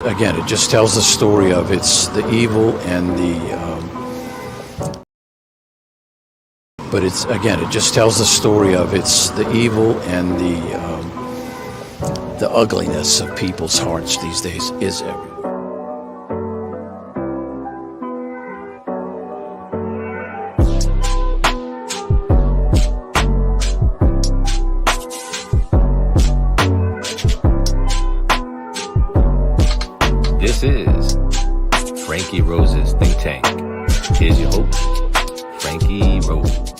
Again, it just tells the story of it's the evil and but it's again, it just tells the story of it's the evil and the ugliness of people's hearts these days is everywhere. This is Franky Rose's Think Tank. Here's your host, Franky Rose.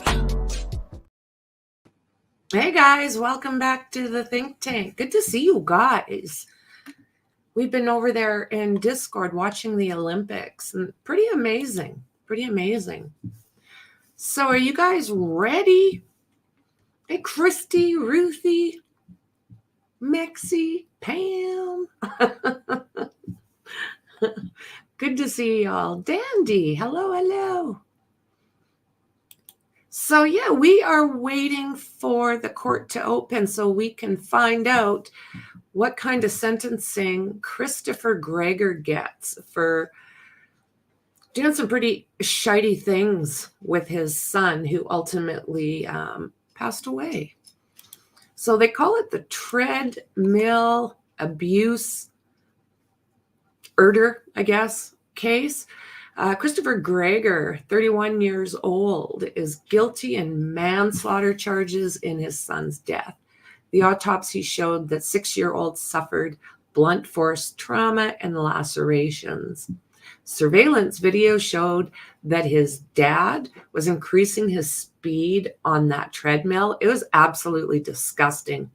Hey guys, welcome back to the Think Tank. Good to see you guys. We've been over there in Discord watching the Olympics, and pretty amazing. So are you guys ready? Hey, Christy, Ruthie, Mexie, Pam. Good to see y'all. Dandy, hello. So yeah, we are waiting for the court to open so we can find out what kind of sentencing Christopher Gregor gets for doing some pretty shitey things with his son, who ultimately passed away. So they call it the Treadmill abuse murder, I guess, case. Christopher Gregor, 31 years old, is guilty in manslaughter charges in his son's death. The autopsy showed that 6-year-old suffered blunt force trauma and lacerations. Surveillance video showed that his dad was increasing his speed on that treadmill. It was absolutely disgusting.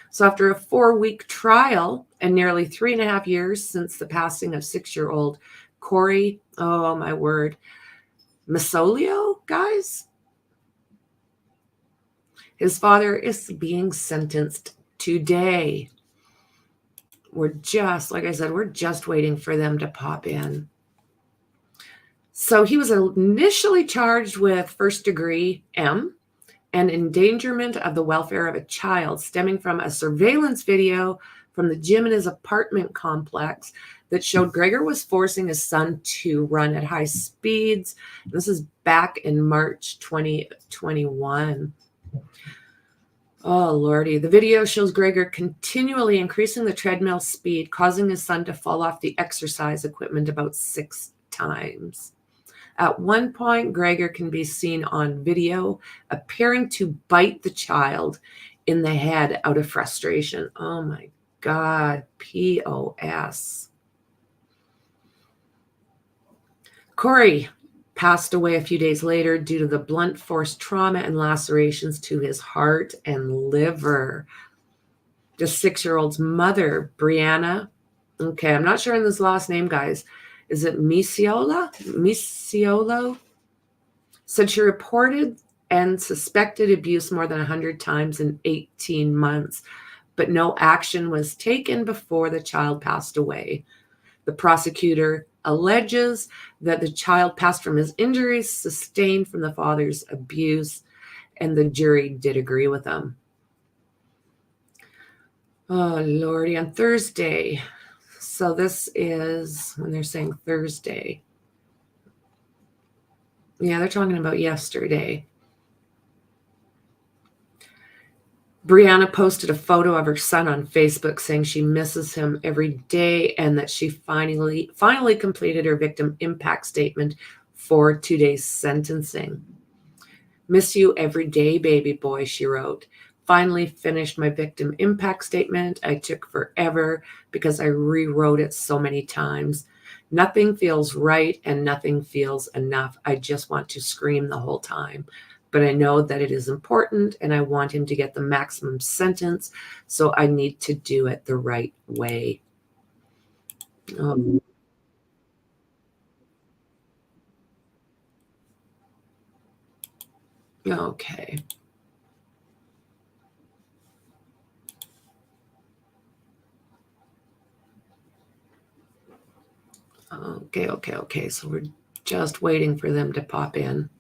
So after a 4-week trial and nearly 3.5 years since the passing of 6-year-old Corey, oh my word, Masolio, guys, his father is being sentenced today. We're just, like I said, we're just waiting for them to pop in. So he was initially charged with first-degree M and endangerment of the welfare of a child stemming from a surveillance video from the gym in his apartment complex that showed Gregor was forcing his son to run at high speeds. This is back in March 2021. Oh, Lordy. The video shows Gregor continually increasing the treadmill speed, causing his son to fall off the exercise equipment about 6 times. At one point, Gregor can be seen on video appearing to bite the child in the head out of frustration. Oh my God, POS. Corey passed away a few days later due to the blunt force trauma and lacerations to his heart and liver. The 6-year-old's mother, Brianna, okay, I'm not sure in this last name, guys. Is it Misiolo? Said she reported and suspected abuse more than 100 times in 18 months, but no action was taken before the child passed away. The prosecutor alleges that the child passed from his injuries sustained from the father's abuse, and the jury did agree with him. Oh, Lordy, on Thursday. So this is when they're saying Thursday. Yeah, they're talking about yesterday. Brianna posted a photo of her son on Facebook saying she misses him every day and that she finally completed her victim impact statement for today's sentencing. Miss you every day, baby boy, she wrote. Finally finished my victim impact statement. I took forever because I rewrote it so many times. Nothing feels right and nothing feels enough. I just want to scream the whole time. But I know that it is important and I want him to get the maximum sentence, so I need to do it the right way. Okay. Okay. So we're just waiting for them to pop in.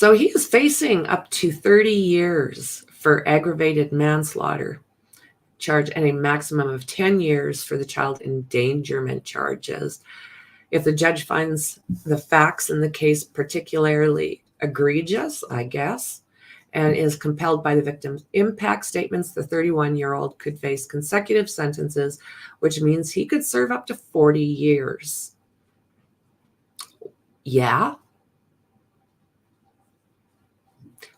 So he is facing up to 30 years for aggravated manslaughter charge and a maximum of 10 years for the child endangerment charges. If the judge finds the facts in the case particularly egregious, I guess, and is compelled by the victim's impact statements, the 31-year-old could face consecutive sentences, which means he could serve up to 40 years. Yeah.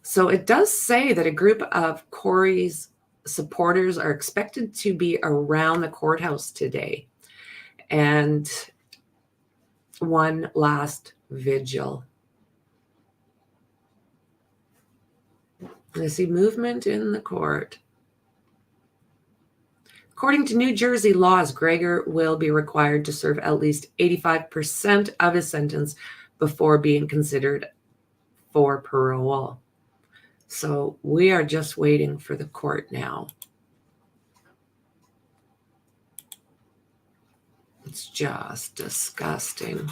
So it does say that a group of Corey's supporters are expected to be around the courthouse today. And one last vigil. I see movement in the court. According to New Jersey laws, Gregor will be required to serve at least 85% of his sentence before being considered for parole. So we are just waiting for the court now. It's just disgusting.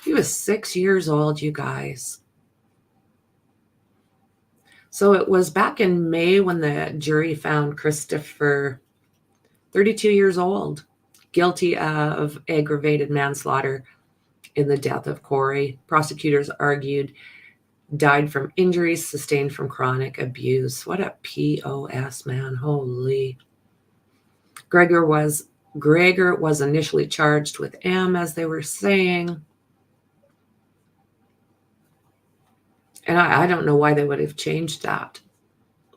He was 6 years old, you guys. So it was back in May when the jury found Christopher, 32 years old, guilty of aggravated manslaughter in the death of Corey. Prosecutors argued died from injuries sustained from chronic abuse. What a POS, man. Holy. Gregor was initially charged with M, as they were saying. And I don't know why they would have changed that.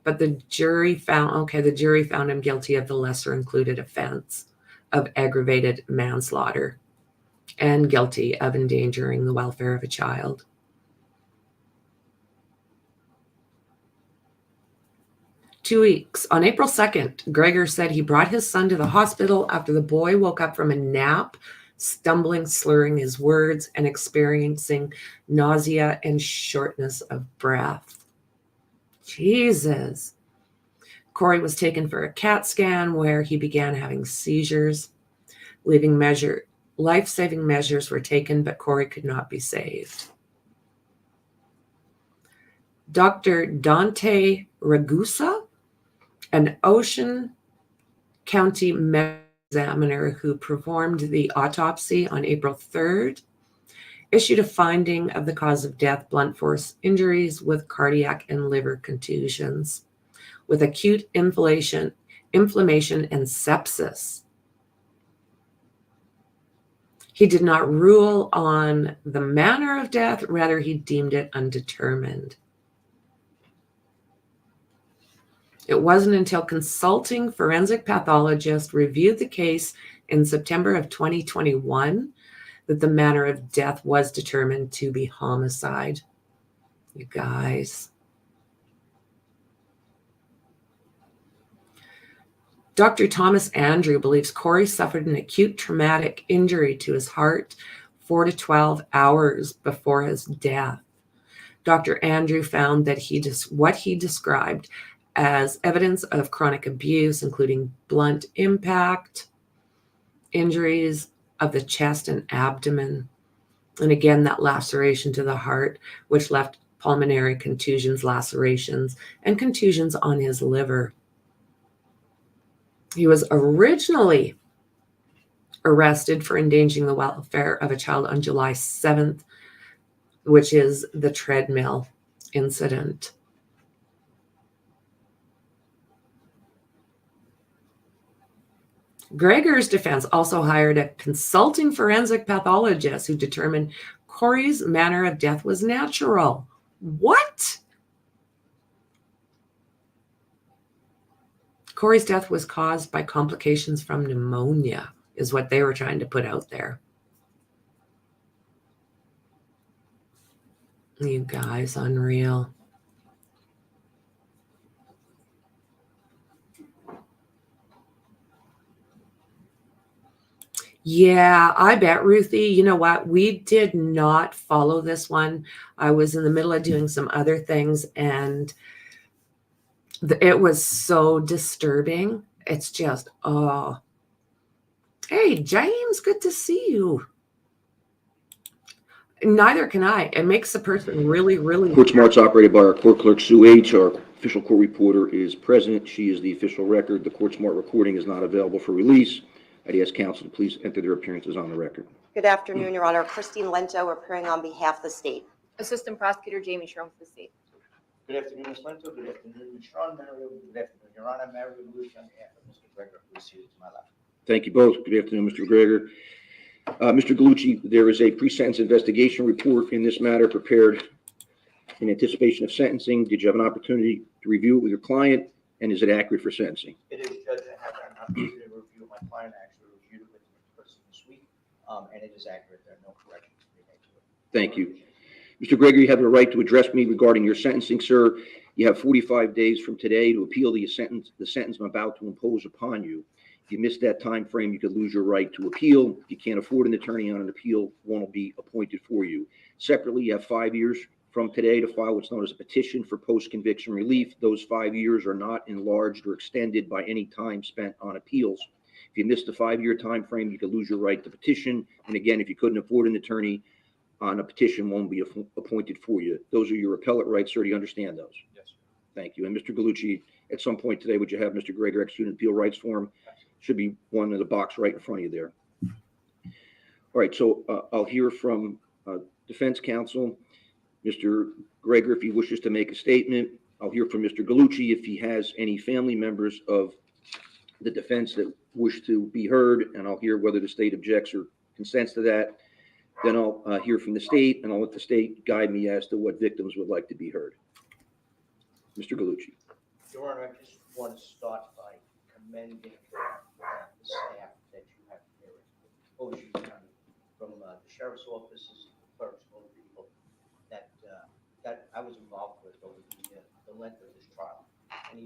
But the jury found him guilty of the lesser included offense of aggravated manslaughter and guilty of endangering the welfare of a child. Two weeks. On April 2nd, Gregor said he brought his son to the hospital after the boy woke up from a nap, stumbling, slurring his words, and experiencing nausea and shortness of breath. Jesus. Corey was taken for a CAT scan where he began having seizures. Life-saving measures were taken, but Corey could not be saved. Dr. Dante Ragusa, an Ocean County medical examiner who performed the autopsy on April 3rd, issued a finding of the cause of death: blunt force injuries with cardiac and liver contusions, with acute inflammation and sepsis. He did not rule on the manner of death, rather he deemed it undetermined. It wasn't until consulting forensic pathologist reviewed the case in September of 2021 that the manner of death was determined to be homicide. You guys. Dr. Thomas Andrew believes Corey suffered an acute traumatic injury to his heart 4 to 12 hours before his death. Dr. Andrew found that what he described as evidence of chronic abuse, including blunt impact, injuries of the chest and abdomen, and again, that laceration to the heart, which left pulmonary contusions, lacerations, and contusions on his liver. He was originally arrested for endangering the welfare of a child on July 7th, which is the Treadmill incident. Gregor's defense also hired a consulting forensic pathologist who determined Corey's manner of death was natural. What? Corey's death was caused by complications from pneumonia, is what they were trying to put out there. You guys, unreal. Yeah, I bet, Ruthie. You know what? We did not follow this one. I was in the middle of doing some other things, and It was so disturbing. It's just, oh. Hey, James, good to see you. Neither can I. It makes a person really, really. Court Smart's operated by our court clerk, Sue H. Our official court reporter is present. She is the official record. The Court Smart recording is not available for release. I'd ask counsel to please enter their appearances on the record. Good afternoon, Your Honor. Christine Lento, appearing on behalf of the state. Assistant Prosecutor Jamie Sherman for the state. Good afternoon, Ms. Lento. Good afternoon, Ms. Shawn. Mario. Good afternoon, Your Honor. Mario Lucia on behalf of Mr. Gregor, who is seated to my left. Thank you both. Good afternoon, Mr. Gregor. Mr. Gallucci, there is a pre-sentence investigation report in this matter prepared in anticipation of sentencing. Did you have an opportunity to review it with your client, and is it accurate for sentencing? It is, Judge. I have an opportunity to review my client. I actually reviewed it with the person this week, and it is accurate. There are no corrections to be made to it. Thank you. Mr. Gregor, you have the right to address me regarding your sentencing, sir. You have 45 days from today to appeal the sentence I'm about to impose upon you. If you miss that time frame, you could lose your right to appeal. If you can't afford an attorney on an appeal, one will be appointed for you. Separately, you have 5 years from today to file what's known as a petition for post-conviction relief. Those 5 years are not enlarged or extended by any time spent on appeals. If you missed the 5-year time frame, you could lose your right to petition. And again, if you couldn't afford an attorney on a petition, one will be appointed for you. Those are your appellate rights, sir. Do you understand those? Yes, sir. Thank you. And Mr. Gallucci, at some point today, would you have Mr. Gregor execute an appeal rights form? Should be one in the box right in front of you there. All right, so I'll hear from defense counsel. Mr. Gregor, if he wishes to make a statement. I'll hear from Mr. Gallucci if he has any family members of the defense that wish to be heard, and I'll hear whether the state objects or consents to that. Then I'll hear from the state, and I'll let the state guide me as to what victims would like to be heard. Mr. Gallucci. Your Honor, I just want to start by commending the staff that you have here at Ocean County, from the sheriff's offices, clerks, all the people that I was involved with over the length of this trial, and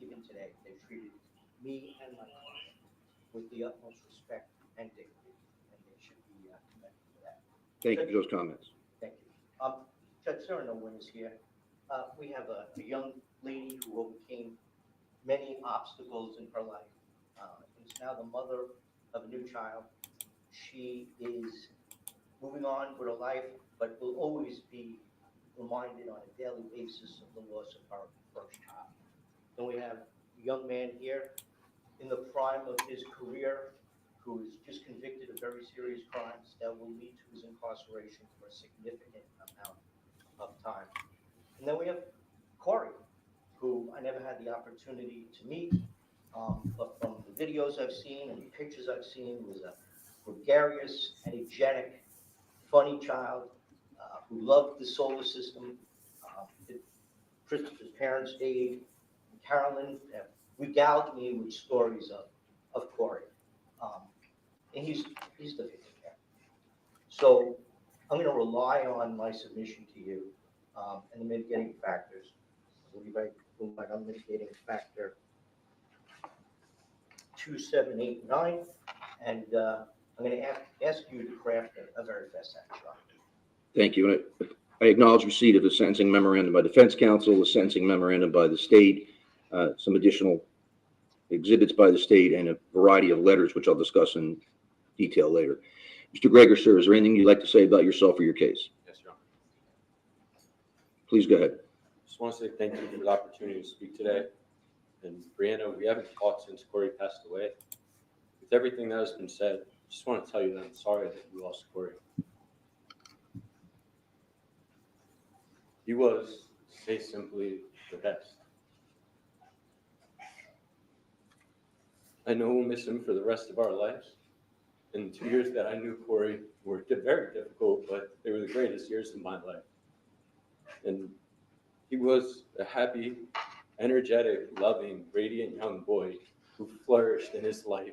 even today, they've treated me and my client with the utmost respect and dignity, and they should be commended for that. Thank you for those comments. Thank you. Judge, there are no winners here. We have a young lady who overcame many obstacles in her life. Is now the mother of a new child. She is moving on with her life, but will always be reminded on a daily basis of the loss of her first child. Then we have a young man here in the prime of his career who is just convicted of very serious crimes that will lead to his incarceration for a significant amount of time. And then we have Corey, who I never had the opportunity to meet, but from the videos I've seen and the pictures I've seen, was a gregarious, energetic, funny child who loved the solar system. Christopher's parents, Dave and Carolyn, regaled me with stories of Corey. And he's the victim here. So I'm going to rely on my submission to you and the mitigating factors. I believe I look like I'm mitigating factor 2, 7, 8, 9, and I'm going to ask you to craft a very fast action. Thank you. And I acknowledge receipt of the sentencing memorandum by defense counsel, the sentencing memorandum by the state, some additional exhibits by the state, and a variety of letters, which I'll discuss in detail later. Mr. Gregor, sir, is there anything you'd like to say about yourself or your case? Yes, Your Honor. Please go ahead. Just want to say thank you for the opportunity to speak today. And Brianna, we haven't talked since Corey passed away. With everything that has been said, I just want to tell you that I'm sorry that you lost Corey. He was, to say simply, the best. I know we'll miss him for the rest of our lives. And the 2 years that I knew Corey were very difficult, but they were the greatest years of my life. And he was a happy, energetic, loving, radiant young boy who flourished in his life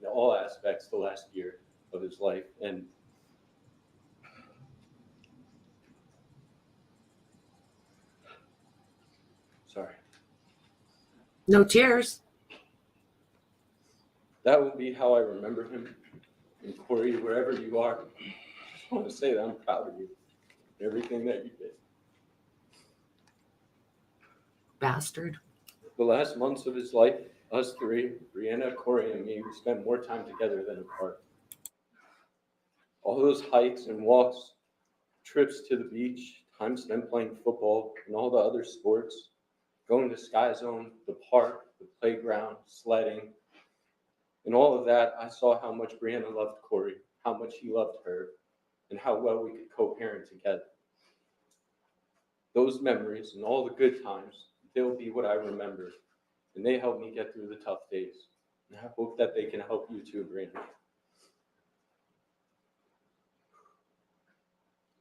in all aspects the last year of his life. And sorry. No tears. That will be how I remember him. And Corey, wherever you are, I just want to say that I'm proud of you and everything that you did. Bastard. The last months of his life, us three, Brianna, Corey, and me, we spent more time together than apart. All those hikes and walks, trips to the beach, time spent playing football and all the other sports, going to Sky Zone, the park, the playground, sledding, and all of that, I saw how much Brianna loved Corey, how much he loved her, and how well we could co-parent together. Those memories and all the good times, they'll be what I remember, and they helped me get through the tough days. And I hope that they can help you too, Brianna.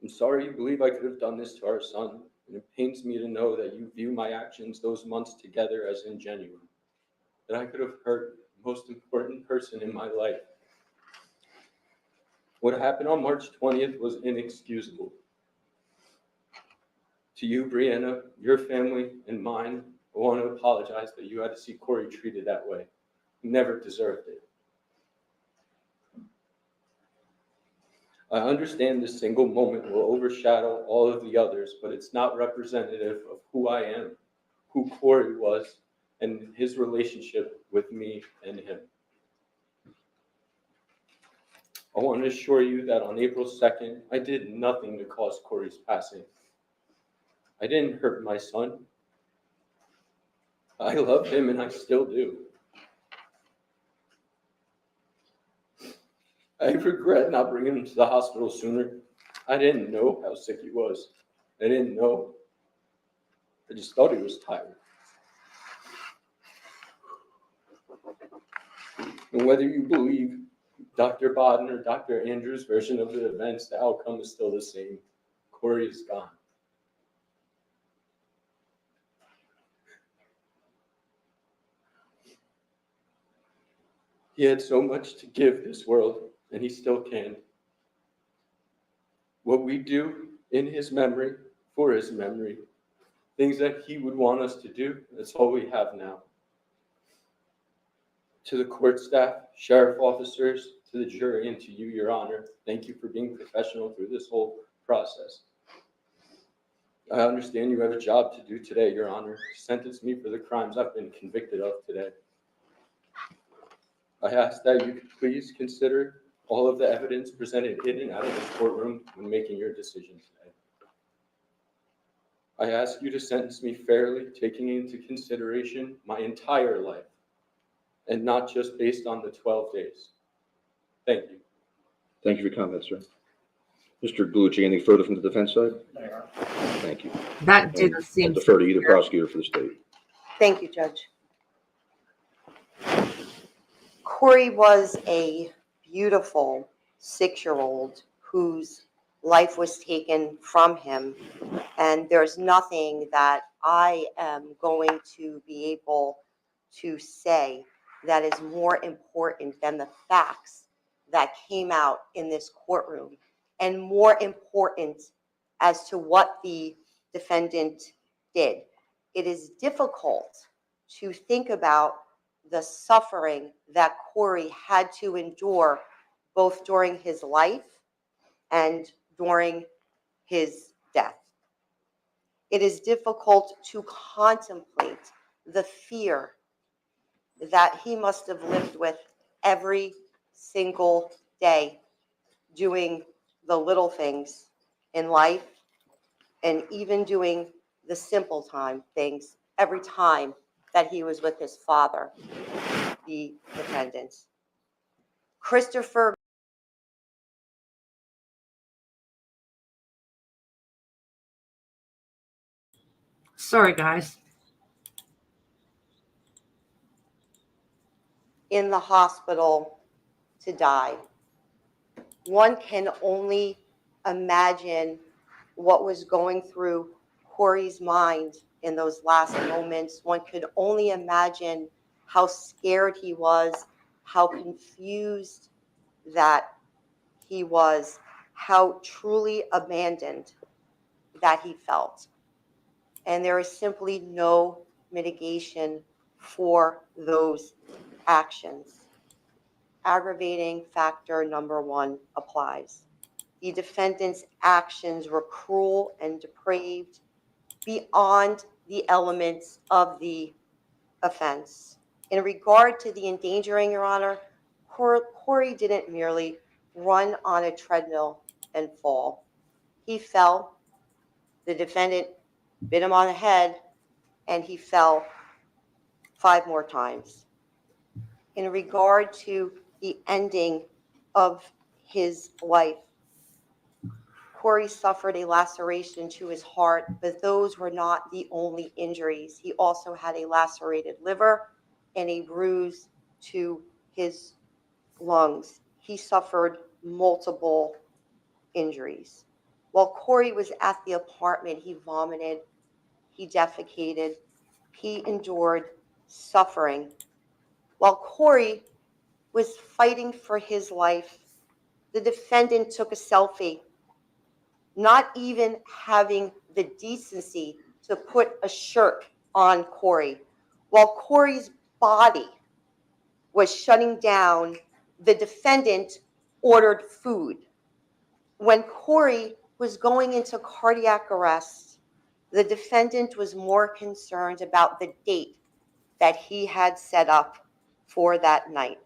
I'm sorry you believe I could have done this to our son, and it pains me to know that you view my actions those months together as ingenuine, that I could have hurt the most important person in my life. What happened on March 20th was inexcusable. To you, Brianna, your family, and mine, I want to apologize that you had to see Corey treated that way. He never deserved it. I understand this single moment will overshadow all of the others, but it's not representative of who I am, who Corey was, and his relationship with me and him. I want to assure you that on April 2nd, I did nothing to cause Corey's passing. I didn't hurt my son. I loved him and I still do. I regret not bringing him to the hospital sooner. I didn't know how sick he was. I didn't know. I just thought he was tired. And whether you believe Dr. Bodden or Dr. Andrews' version of the events, the outcome is still the same. Corey is gone. He had so much to give this world, and he still can. What we do in his memory, for his memory, things that he would want us to do, that's all we have now. To the court staff, sheriff officers, to the jury, and to you, Your Honor, thank you for being professional through this whole process. I understand you have a job to do today, Your Honor. Sentence me for the crimes I've been convicted of today. I ask that you could please consider all of the evidence presented in and out of this courtroom when making your decision today. I ask you to sentence me fairly, taking into consideration my entire life, and not just based on the 12 days. Thank you. Thank you for your comments, sir. Mr. Glucci, anything further from the defense side? Thank you. That didn't I'll seem defer to you, the fair. prosecutor, for the state. Thank you, Judge. Corey was a beautiful 6-year-old whose life was taken from him, and there's nothing that I am going to be able to say that is more important than the facts that came out in this courtroom, and more important as to what the defendant did. It is difficult to think about the suffering that Corey had to endure both during his life and during his death. It is difficult to contemplate the fear that he must have lived with every single day, doing the little things in life and even doing the simple things every time that he was with his father, the defendant. Christopher Sorry, guys. in the hospital to die. One can only imagine what was going through Corey's mind in those last moments. One could only imagine how scared he was, how confused that he was, how truly abandoned that he felt. And there is simply no mitigation for those actions. Aggravating factor number 1 applies. The defendant's actions were cruel and depraved beyond the elements of the offense. In regard to the endangering, Your Honor, Corey didn't merely run on a treadmill and fall. He fell. The defendant bit him on the head, and he fell 5 more times. In regard to the ending of his life, Corey suffered a laceration to his heart, but those were not the only injuries. He also had a lacerated liver and a bruise to his lungs. He suffered multiple injuries. While Corey was at the apartment, he vomited, he defecated, he endured suffering. While Corey was fighting for his life, the defendant took a selfie, not even having the decency to put a shirt on Corey. While Corey's body was shutting down, the defendant ordered food. When Corey was going into cardiac arrest, the defendant was more concerned about the date that he had set up for that night.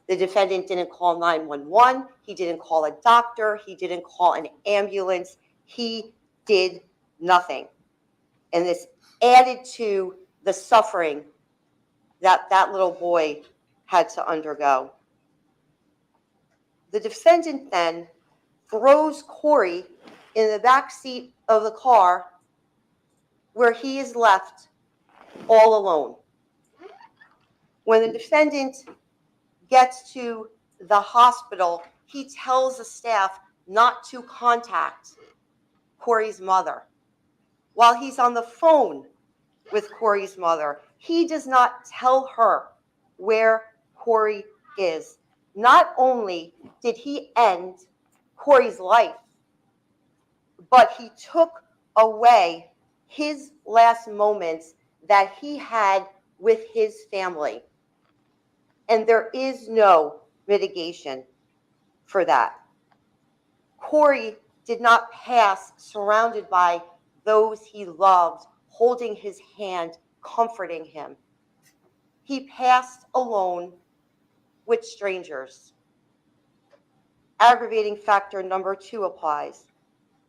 The defendant didn't call 911. He didn't call a doctor. He didn't call an ambulance. He did nothing. And this added to the suffering that that little boy had to undergo. The defendant then throws Corey in the back seat of the car, where he is left all alone. When the defendant gets to the hospital, he tells the staff not to contact Corey's mother. While he's on the phone with Corey's mother, he does not tell her where Corey is. Not only did he end Corey's life, but he took away his last moments that he had with his family. And there is no mitigation for that. Corey did not pass surrounded by those he loved, holding his hand, comforting him. He passed alone with strangers. Aggravating factor number 2 applies.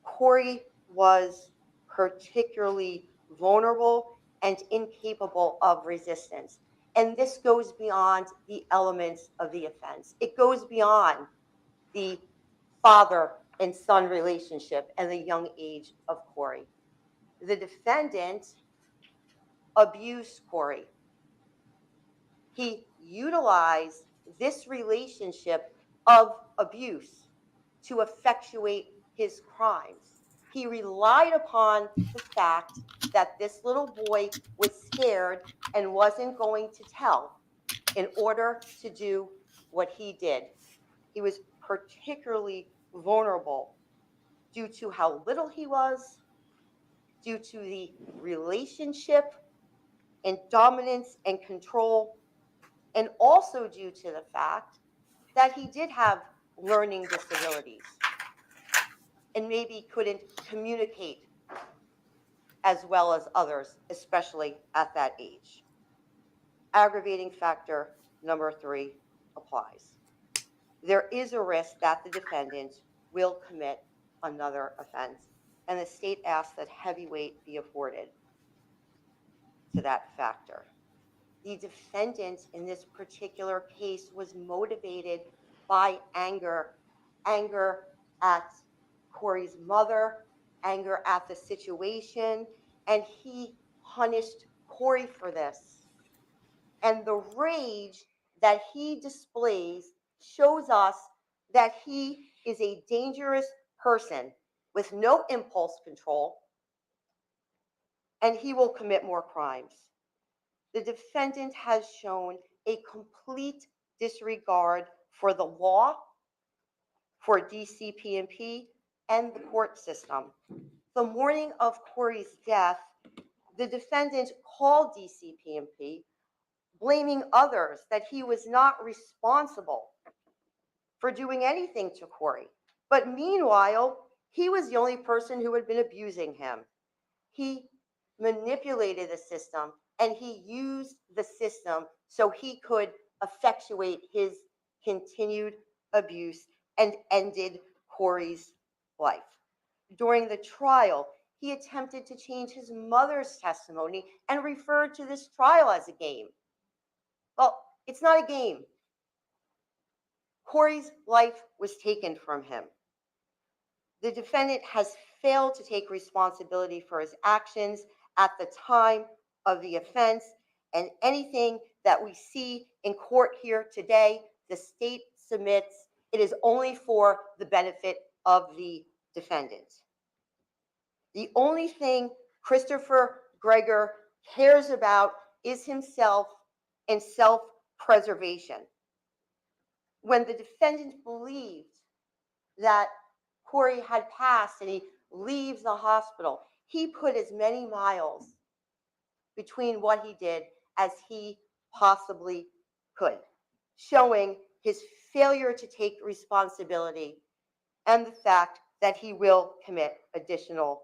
Corey was particularly vulnerable and incapable of resistance. And this goes beyond the elements of the offense. It goes beyond the father and son relationship and the young age of Corey. The defendant abused Corey. He utilized this relationship of abuse to effectuate his crimes. He relied upon the fact that this little boy was scared and wasn't going to tell in order to do what he did. He was particularly vulnerable due to how little he was, due to the relationship and dominance and control, and also due to the fact that he did have learning disabilities and maybe couldn't communicate as well as others, especially at that age. Aggravating factor number 3 applies. There is a risk that the defendant will commit another offense, and the state asks that heavy weight be afforded to that factor. The defendant in this particular case was motivated by anger at Corey's mother, anger at the situation, and he punished Corey for this. And the rage that he displays shows us that he is a dangerous person with no impulse control, and he will commit more crimes. The defendant has shown a complete disregard for the law, for DCP&P, and the court system. The morning of Corey's death, the defendant called DCP&P, blaming others that he was not responsible for doing anything to Corey. But meanwhile, he was the only person who had been abusing him. He manipulated the system and he used the system so he could effectuate his continued abuse and ended Corey's life. During the trial, he attempted to change his mother's testimony and referred to this trial as a game. Well, it's not a game. Corey's life was taken from him. The defendant has failed to take responsibility for his actions at the time of the offense, and anything that we see in court here today, the state submits it is only for the benefit of the defendant. The only thing Christopher Gregor cares about is himself and self-preservation. When the defendant believed that Corey had passed and he leaves the hospital, he put as many miles between what he did as he possibly could, showing his failure to take responsibility and the fact that he will commit additional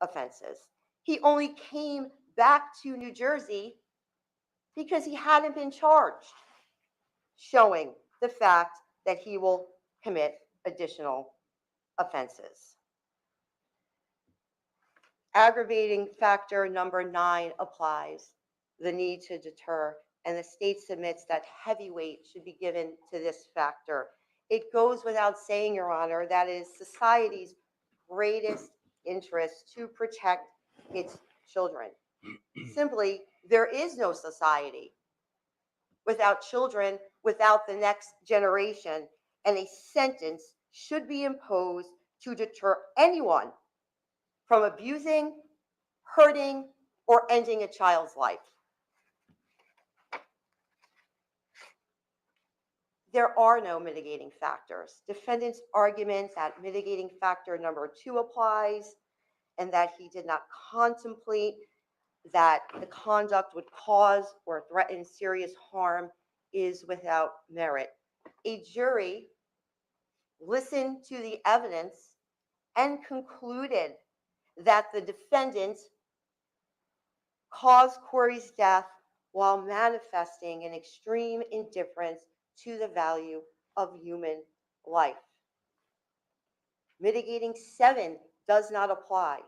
offenses. He only came back to New Jersey because he hadn't been charged, showing the fact that he will commit additional offenses. Aggravating factor number 9 applies, the need to deter, and the state submits that heavy weight should be given to this factor. It goes without saying, Your Honor, that is society's greatest interest to protect its children. Simply, there is no society without children, without the next generation, and a sentence should be imposed to deter anyone from abusing, hurting, or ending a child's life. There are no mitigating factors. Defendant's argument that mitigating factor number 2 applies and that he did not contemplate that the conduct would cause or threaten serious harm is without merit. A jury listened to the evidence and concluded that the defendant caused Corey's death while manifesting an extreme indifference to the value of human life. Mitigating 7 does not apply.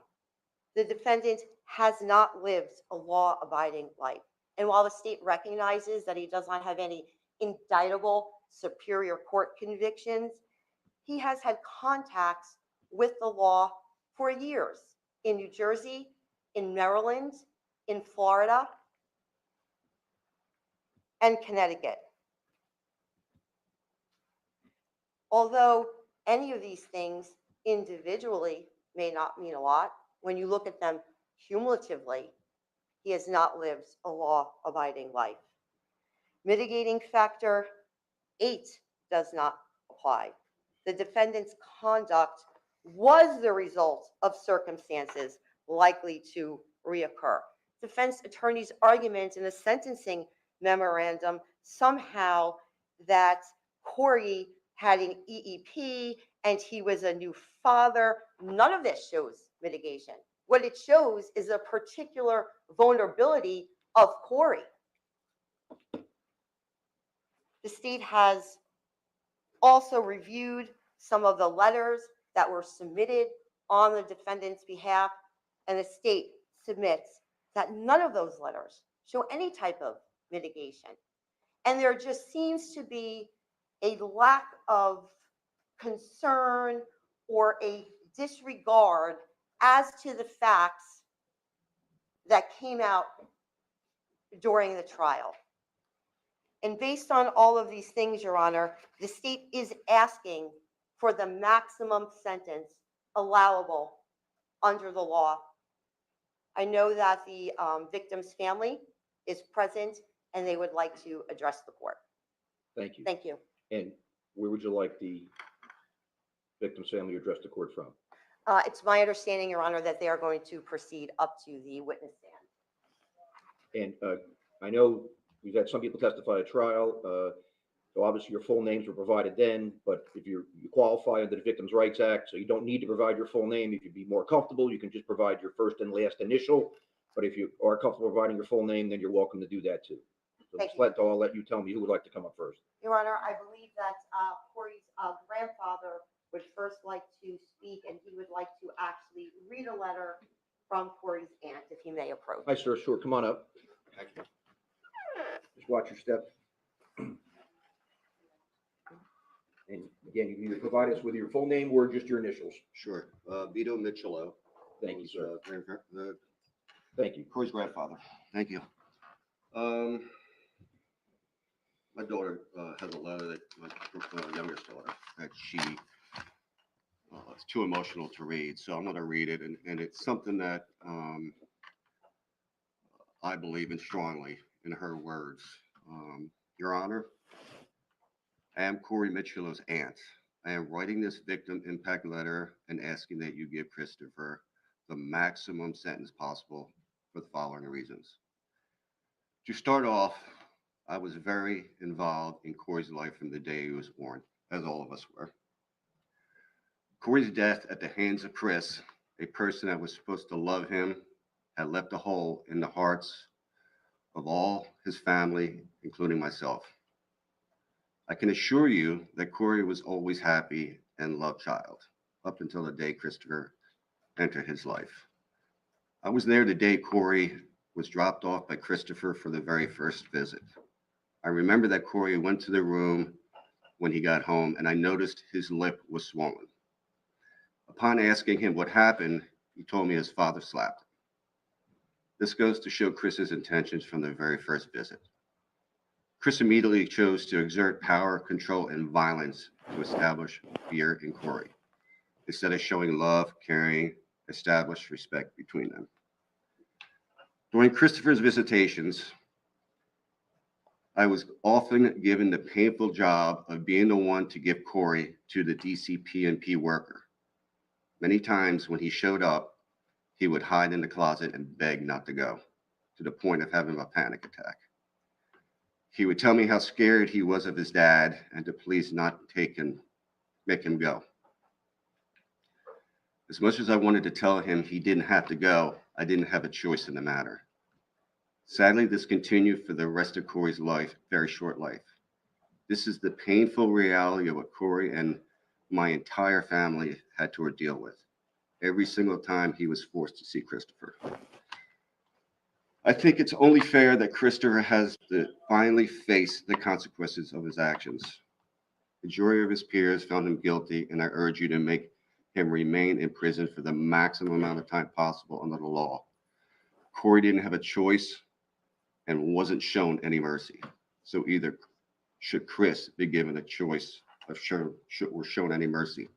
The defendant has not lived a law-abiding life. And while the state recognizes that he does not have any indictable superior court convictions, he has had contacts with the law for years in New Jersey, in Maryland, in Florida, and Connecticut. Although any of these things individually may not mean a lot, when you look at them cumulatively, he has not lived a law-abiding life. Mitigating factor 8 does not apply. The defendant's conduct was the result of circumstances likely to reoccur. Defense attorney's argument in the sentencing memorandum somehow that Corey had an EEP and he was a new father, none of this shows mitigation. What it shows is a particular vulnerability of Corey. The state has also reviewed some of the letters that were submitted on the defendant's behalf, and the state submits that none of those letters show any type of mitigation. And there just seems to be a lack of concern or a disregard as to the facts that came out during the trial. And based on all of these things, Your Honor, the state is asking for the maximum sentence allowable under the law. I know that the victim's family is present and they would like to address the court. Thank you. Thank you. And where would you like the victim's family to address the court from? It's my understanding, Your Honor, that they are going to proceed up to the witness stand. And I know we've had some people testify at trial. So obviously your full names were provided then, but if you qualify under the Victims' Rights Act, so you don't need to provide your full name. If you'd be more comfortable, you can just provide your first and last initial. But if you are comfortable providing your full name, then you're welcome to do that too. So Thank Ms. you. Lento, I'll let you tell me who would like to come up first. Your Honor, I believe that Corey's grandfather would first like to speak, and he would like to actually read a letter from Corey's aunt, if he may approach. Hi, sir. Sure. Come on up. Just watch your step. And again, you can either provide us with your full name or just your initials. Sure. Vito Michelo. Thank you, sir. Thank you. Corey's grandfather. Thank you. My daughter has a letter that my youngest daughter that she it's too emotional to read, so I'm going to read it, and it's something that I believe in strongly in her words. Your Honor, I am Corey Michelo's aunt. I am writing this victim impact letter and asking that you give Christopher the maximum sentence possible for the following reasons. To start off, I was very involved in Corey's life from the day he was born, as all of us were. Corey's death at the hands of Chris, a person that was supposed to love him, had left a hole in the hearts of all his family, including myself. I can assure you that Corey was always happy and loved child, up until the day Christopher entered his life. I was there the day Corey was dropped off by Christopher for the very first visit. I remember that Corey went to the room when he got home, and I noticed his lip was swollen. Upon asking him what happened, he told me his father slapped him. This goes to show Chris's intentions from the very first visit. Chris immediately chose to exert power, control, and violence to establish fear in Corey, instead of showing love, caring, establish respect between them. During Christopher's visitations, I was often given the painful job of being the one to give Corey to the DCP&P worker. Many times when he showed up, he would hide in the closet and beg not to go, to the point of having a panic attack. He would tell me how scared he was of his dad and to please not make him go. As much as I wanted to tell him he didn't have to go, I didn't have a choice in the matter. Sadly, this continued for the rest of Corey's life, very short life. This is the painful reality of what Corey and my entire family had to deal with every single time he was forced to see Christopher. I think it's only fair that Christopher has to finally face the consequences of his actions. The jury of his peers found him guilty, and I urge you to make him remain in prison for the maximum amount of time possible under the law. Corey didn't have a choice and wasn't shown any mercy. So either should Chris be given a choice of shown any mercy.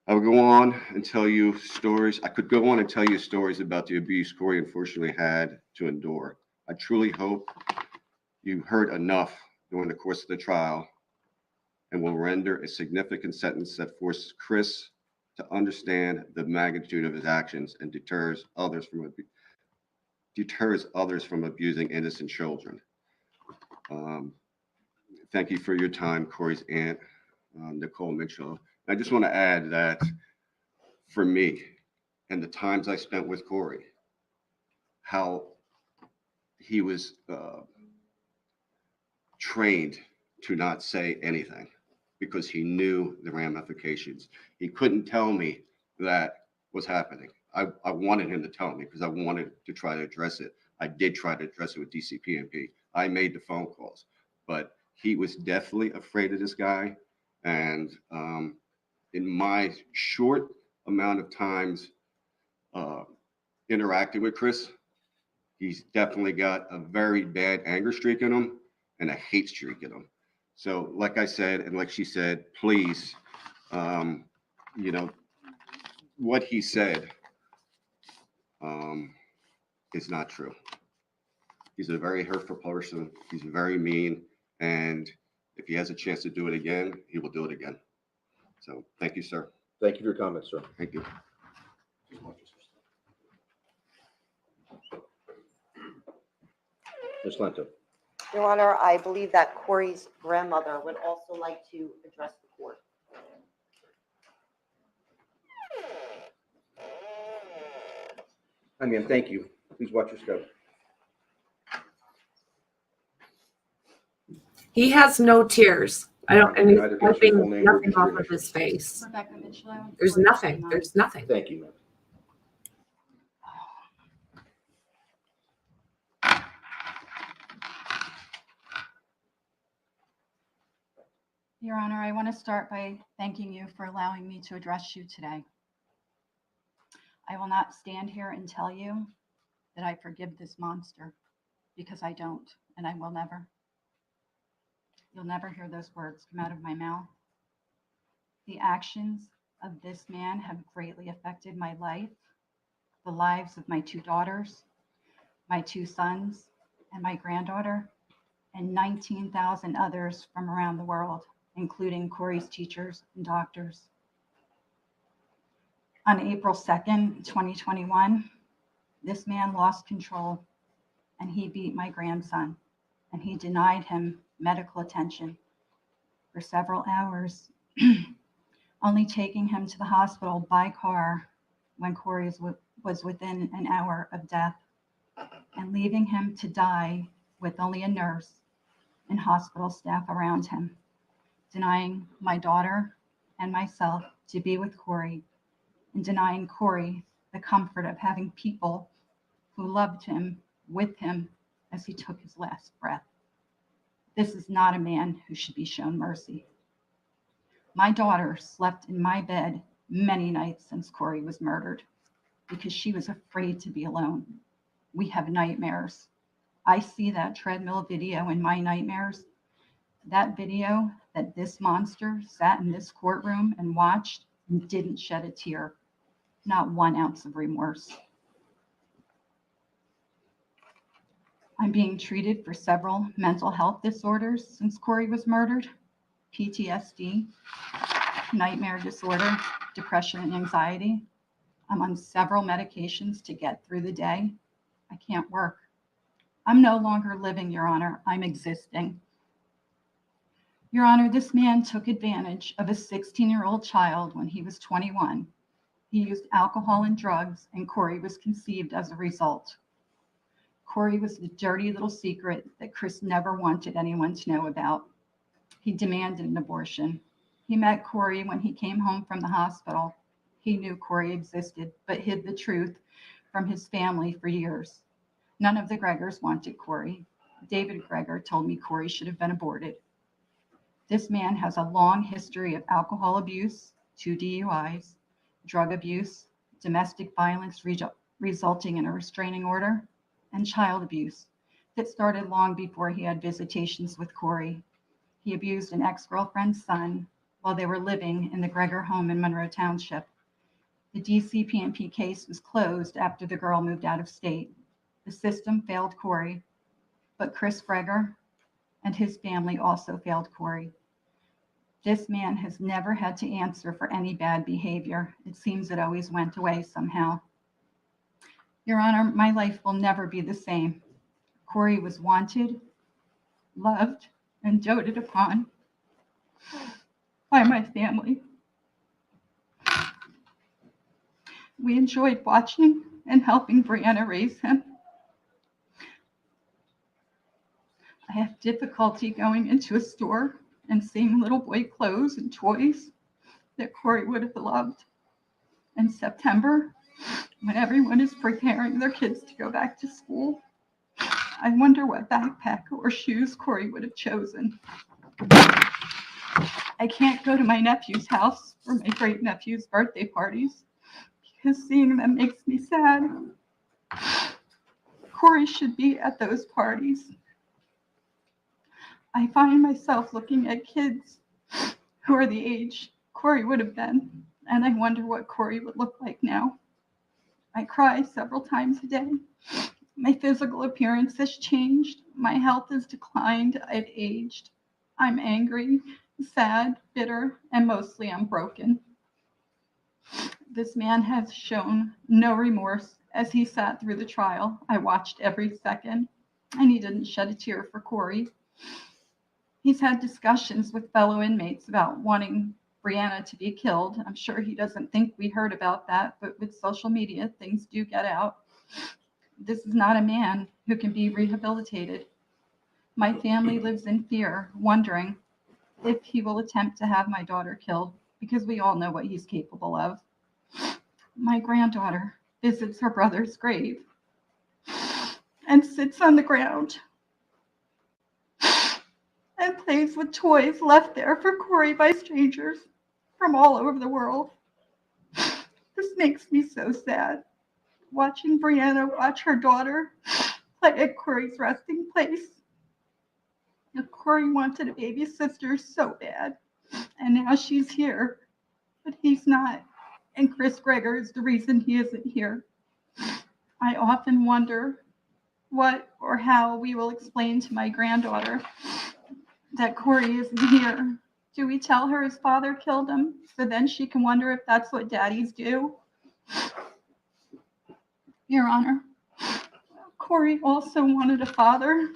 I would go on and tell you stories. I could go on and tell you stories about the abuse Corey unfortunately had to endure. I truly hope you heard enough during the course of the trial and will render a significant sentence that forces Chris to understand the magnitude of his actions and deters others from abusing innocent children. Thank you for your time, Corey's aunt, Nicole Mitchell. I just want to add that for me and the times I spent with Corey, how he was trained to not say anything because he knew the ramifications. He couldn't tell me that was happening. I wanted him to tell me because I wanted to try to address it. I did try to address it with DCP&P. I made the phone calls, but he was definitely afraid of this guy. And in my short amount of times interacting with Chris, he's definitely got a very bad anger streak in him and a hate streak in him. So like I said, and like she said, please, what he said is not true. He's a very hurtful person. He's very mean. And if he has a chance to do it again, he will do it again. So thank you, sir. Thank you for your comments, sir. Thank you. Ms. Lento. Your Honor, I believe that Corey's grandmother would also like to address the court. Hi, ma'am. Thank you. Please watch your step. He has no tears. I don't, and he's Neither can your full wiping name or nothing just your off of initials. his face. Rebecca Mitchell. There's nothing. There's nothing. Thank you, ma'am. Your Honor, I want to start by thanking you for allowing me to address you today. I will not stand here and tell you that I forgive this monster, because I don't, and I will never. You'll never hear those words come out of my mouth. The actions of this man have greatly affected my life, the lives of my 2 daughters, my 2 sons, and my granddaughter, and 19,000 others from around the world, including Corey's teachers and doctors. On April 2nd, 2021, this man lost control and he beat my grandson, and he denied him medical attention for several hours, only taking him to the hospital by car when Corey was within an hour of death, and leaving him to die with only a nurse and hospital staff around him, denying my daughter and myself to be with Corey, and denying Corey the comfort of having people who loved him with him as he took his last breath. This is not a man who should be shown mercy. My daughter slept in my bed many nights since Corey was murdered because she was afraid to be alone. We have nightmares. I see that treadmill video in my nightmares. That video that this monster sat in this courtroom and watched and didn't shed a tear, not 1 ounce of remorse. I'm being treated for several mental health disorders since Corey was murdered: PTSD, nightmare disorder, depression and anxiety. I'm on several medications to get through the day. I can't work. I'm no longer living, Your Honor. I'm existing. Your Honor, this man took advantage of a 16-year-old child when he was 21. He used alcohol and drugs, and Corey was conceived as a result. Corey was the dirty little secret that Chris never wanted anyone to know about. He demanded an abortion. He met Corey when he came home from the hospital. He knew Corey existed, but hid the truth from his family for years. None of the Gregors wanted Corey. David Gregor told me Corey should have been aborted. This man has a long history of alcohol abuse, 2 DUIs, drug abuse, domestic violence resulting in a restraining order, and child abuse that started long before he had visitations with Corey. He abused an ex-girlfriend's son while they were living in the Gregor home in Monroe Township. The DCPMP case was closed after the girl moved out of state. The system failed Corey, but Chris Gregor and his family also failed Corey. This man has never had to answer for any bad behavior. It seems it always went away somehow. Your Honor, my life will never be the same. Corey was wanted, loved, and doted upon by my family. We enjoyed watching and helping Brianna raise him. I have difficulty going into a store and seeing little boy clothes and toys that Corey would have loved. In September, when everyone is preparing their kids to go back to school, I wonder what backpack or shoes Corey would have chosen. I can't go to my nephew's house or my great nephew's birthday parties because seeing them makes me sad. Corey should be at those parties. I find myself looking at kids who are the age Corey would have been, and I wonder what Corey would look like now. I cry several times a day. My physical appearance has changed. My health has declined. I've aged. I'm angry, sad, bitter, and mostly I'm broken. This man has shown no remorse as he sat through the trial. I watched every second, and he didn't shed a tear for Corey. He's had discussions with fellow inmates about wanting Brianna to be killed. I'm sure he doesn't think we heard about that, but with social media, things do get out. This is not a man who can be rehabilitated. My family lives in fear, wondering if he will attempt to have my daughter killed, because we all know what he's capable of. My granddaughter visits her brother's grave and sits on the ground and plays with toys left there for Corey by strangers from all over the world. This makes me so sad, watching Brianna watch her daughter play at Corey's resting place. Corey wanted a baby sister so bad, and now she's here, but he's not, and Chris Gregor is the reason he isn't here. I often wonder what or how we will explain to my granddaughter that Corey isn't here. Do we tell her his father killed him, so then she can wonder if that's what daddies do? Your Honor, Corey also wanted a father,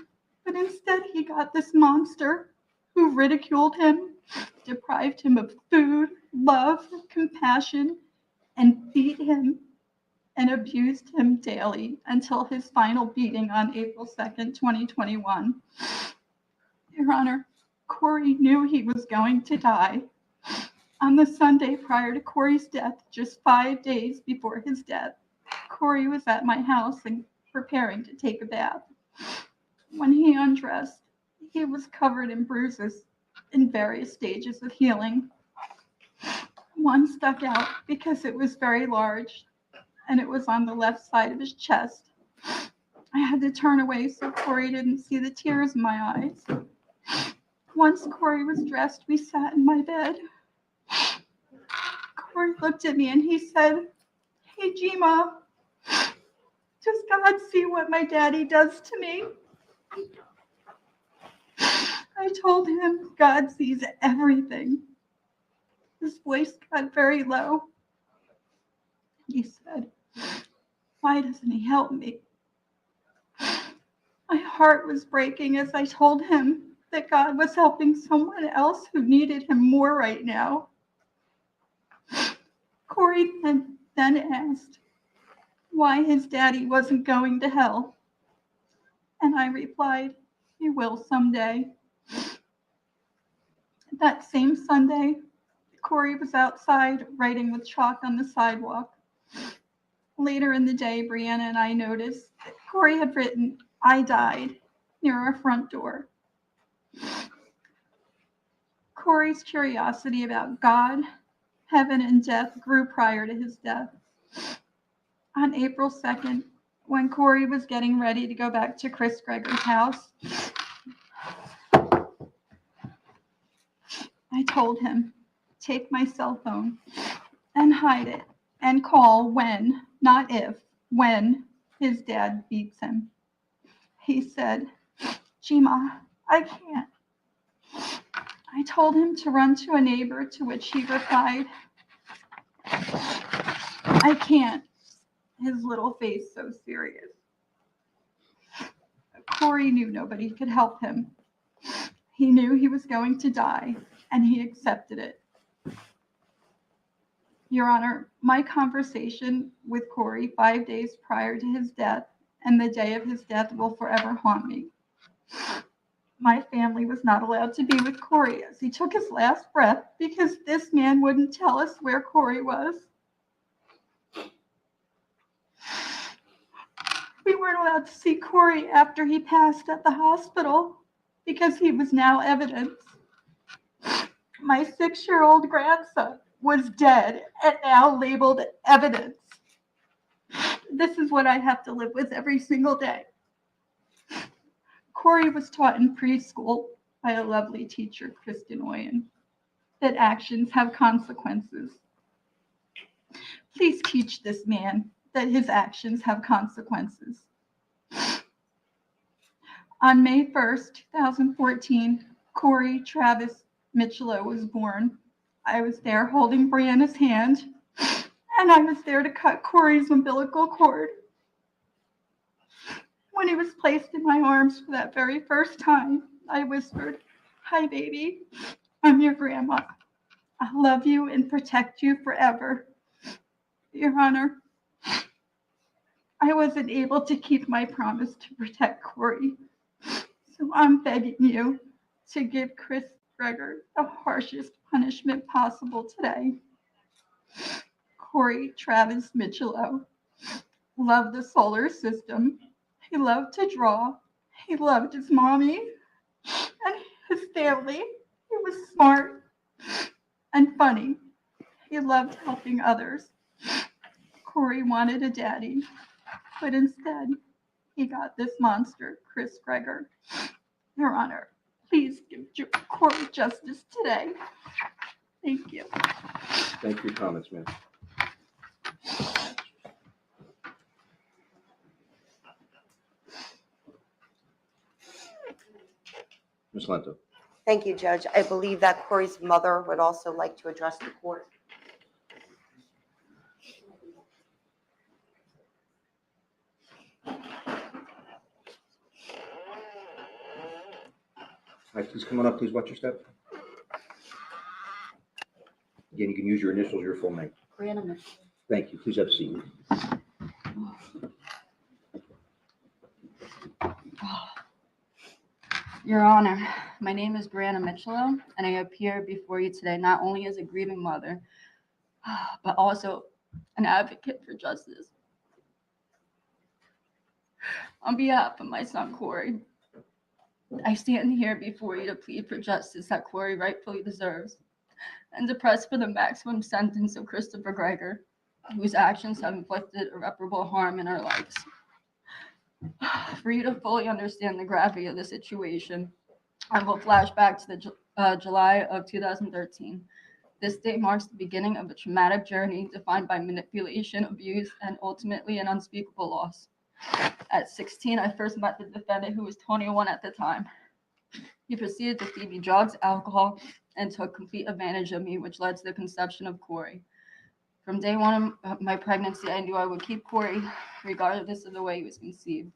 but instead he got this monster who ridiculed him, deprived him of food, love, compassion, and beat him and abused him daily until his final beating on April 2nd, 2021. Your Honor, Corey knew he was going to die. On the Sunday prior to Corey's death, just 5 days before his death, Corey was at my house and preparing to take a bath. When he undressed, he was covered in bruises in various stages of healing. One stuck out because it was very large, and it was on the left side of his chest. I had to turn away so Corey didn't see the tears in my eyes. Once Corey was dressed, we sat in my bed. Corey looked at me and he said, "Hey, Jima, does God see what my daddy does to me?" I told him God sees everything. His voice got very low. He said, "Why doesn't he help me?" My heart was breaking as I told him that God was helping someone else who needed him more right now. Corey then asked why his daddy wasn't going to hell. And I replied, "He will someday." That same Sunday, Corey was outside writing with chalk on the sidewalk. Later in the day, Brianna and I noticed that Corey had written, "I died," near our front door. Corey's curiosity about God, heaven, and death grew prior to his death. On April 2nd, when Corey was getting ready to go back to Chris Gregor's house, I told him, "Take my cell phone and hide it and call when, not if, when his dad beats him." He said, "Jima, I can't." I told him to run to a neighbor, to which he replied, "I can't," his little face so serious. Corey knew nobody could help him. He knew he was going to die, and he accepted it. Your Honor, my conversation with Corey 5 days prior to his death and the day of his death will forever haunt me. My family was not allowed to be with Corey as he took his last breath because this man wouldn't tell us where Corey was. We weren't allowed to see Corey after he passed at the hospital because he was now evidence. My 6-year-old grandson was dead and now labeled evidence. This is what I have to live with every single day. Corey was taught in preschool by a lovely teacher, Kristen Oyen, that actions have consequences. Please teach this man that his actions have consequences. On May 1st, 2014, Corey Travis Michelow was born. I was there holding Brianna's hand, and I was there to cut Corey's umbilical cord. When he was placed in my arms for that very first time, I whispered, "Hi, baby. I'm your grandma. I'll love you and protect you forever." Your Honor, I wasn't able to keep my promise to protect Corey. So I'm begging you to give Chris Gregor the harshest punishment possible today. Corey Travis Michello loved the solar system. He loved to draw. He loved his mommy and his family. He was smart and funny. He loved helping others. Corey wanted a daddy, but instead he got this monster, Chris Gregor. Your Honor, please give Corey justice today. Thank you. Thank you for your comments, ma'am. Ms. Lento. Thank you, Judge. I believe that Corey's mother would also like to address the court. All right, please come on up. Please watch your step. Again, you can use your initials, your full name. Thank you. Please have a seat. Your Honor, my name is Brianna Michello, and I appear before you today not only as a grieving mother, but also an advocate for justice. On behalf of my son, Corey, I stand here before you to plead for justice that Corey rightfully deserves, and to press for the maximum sentence of Christopher Gregor, whose actions have inflicted irreparable harm in our lives. For you to fully understand the gravity of the situation, I will flash back to the July of 2013. This day marks the beginning of a traumatic journey defined by manipulation, abuse, and ultimately an unspeakable loss. At 16, I first met the defendant, who was 21 at the time. He proceeded to feed me drugs, alcohol, and took complete advantage of me, which led to the conception of Corey. From day one of my pregnancy, I knew I would keep Corey regardless of the way he was conceived.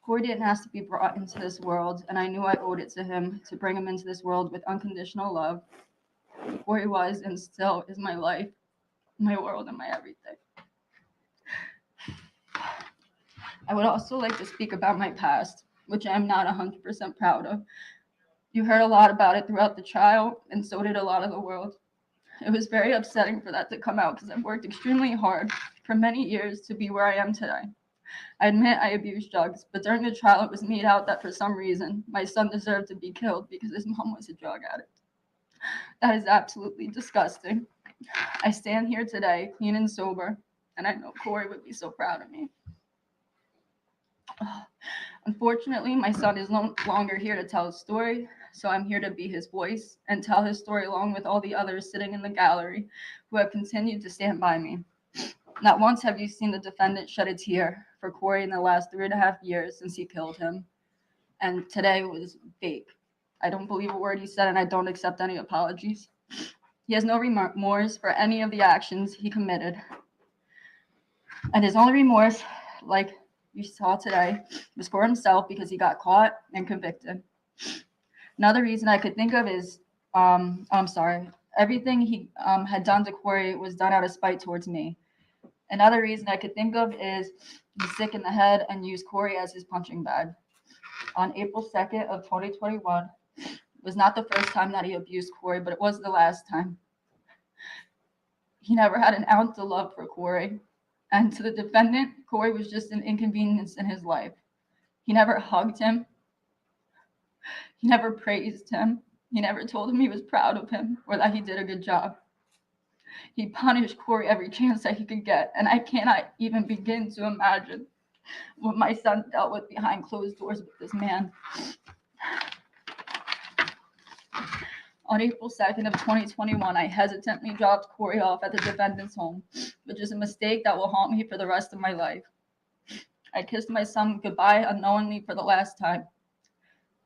Corey didn't ask to be brought into this world, and I knew I owed it to him to bring him into this world with unconditional love. Corey was and still is my life, my world, and my everything. I would also like to speak about my past, which I'm not 100% proud of. You heard a lot about it throughout the trial, and so did a lot of the world. It was very upsetting for that to come out because I've worked extremely hard for many years to be where I am today. I admit I abused drugs, but during the trial it was made out that for some reason my son deserved to be killed because his mom was a drug addict. That is absolutely disgusting. I stand here today clean and sober, and I know Corey would be so proud of me. Unfortunately, my son is no longer here to tell his story, so I'm here to be his voice and tell his story along with all the others sitting in the gallery who have continued to stand by me. Not once have you seen the defendant shed a tear for Corey in the last 3.5 years since he killed him. And today was fake. I don't believe a word he said, and I don't accept any apologies. He has no remorse for any of the actions he committed. And his only remorse, like you saw today, was for himself because he got caught and convicted. Another reason I could think of is, everything he had done to Corey was done out of spite towards me. Another reason I could think of is he's sick in the head and used Corey as his punching bag. On April 2nd of 2021, it was not the first time that he abused Corey, but it was the last time. He never had an ounce of love for Corey. And to the defendant, Corey was just an inconvenience in his life. He never hugged him. He never praised him. He never told him he was proud of him or that he did a good job. He punished Corey every chance that he could get, and I cannot even begin to imagine what my son dealt with behind closed doors with this man. On April 2nd of 2021, I hesitantly dropped Corey off at the defendant's home, which is a mistake that will haunt me for the rest of my life. I kissed my son goodbye unknowingly for the last time.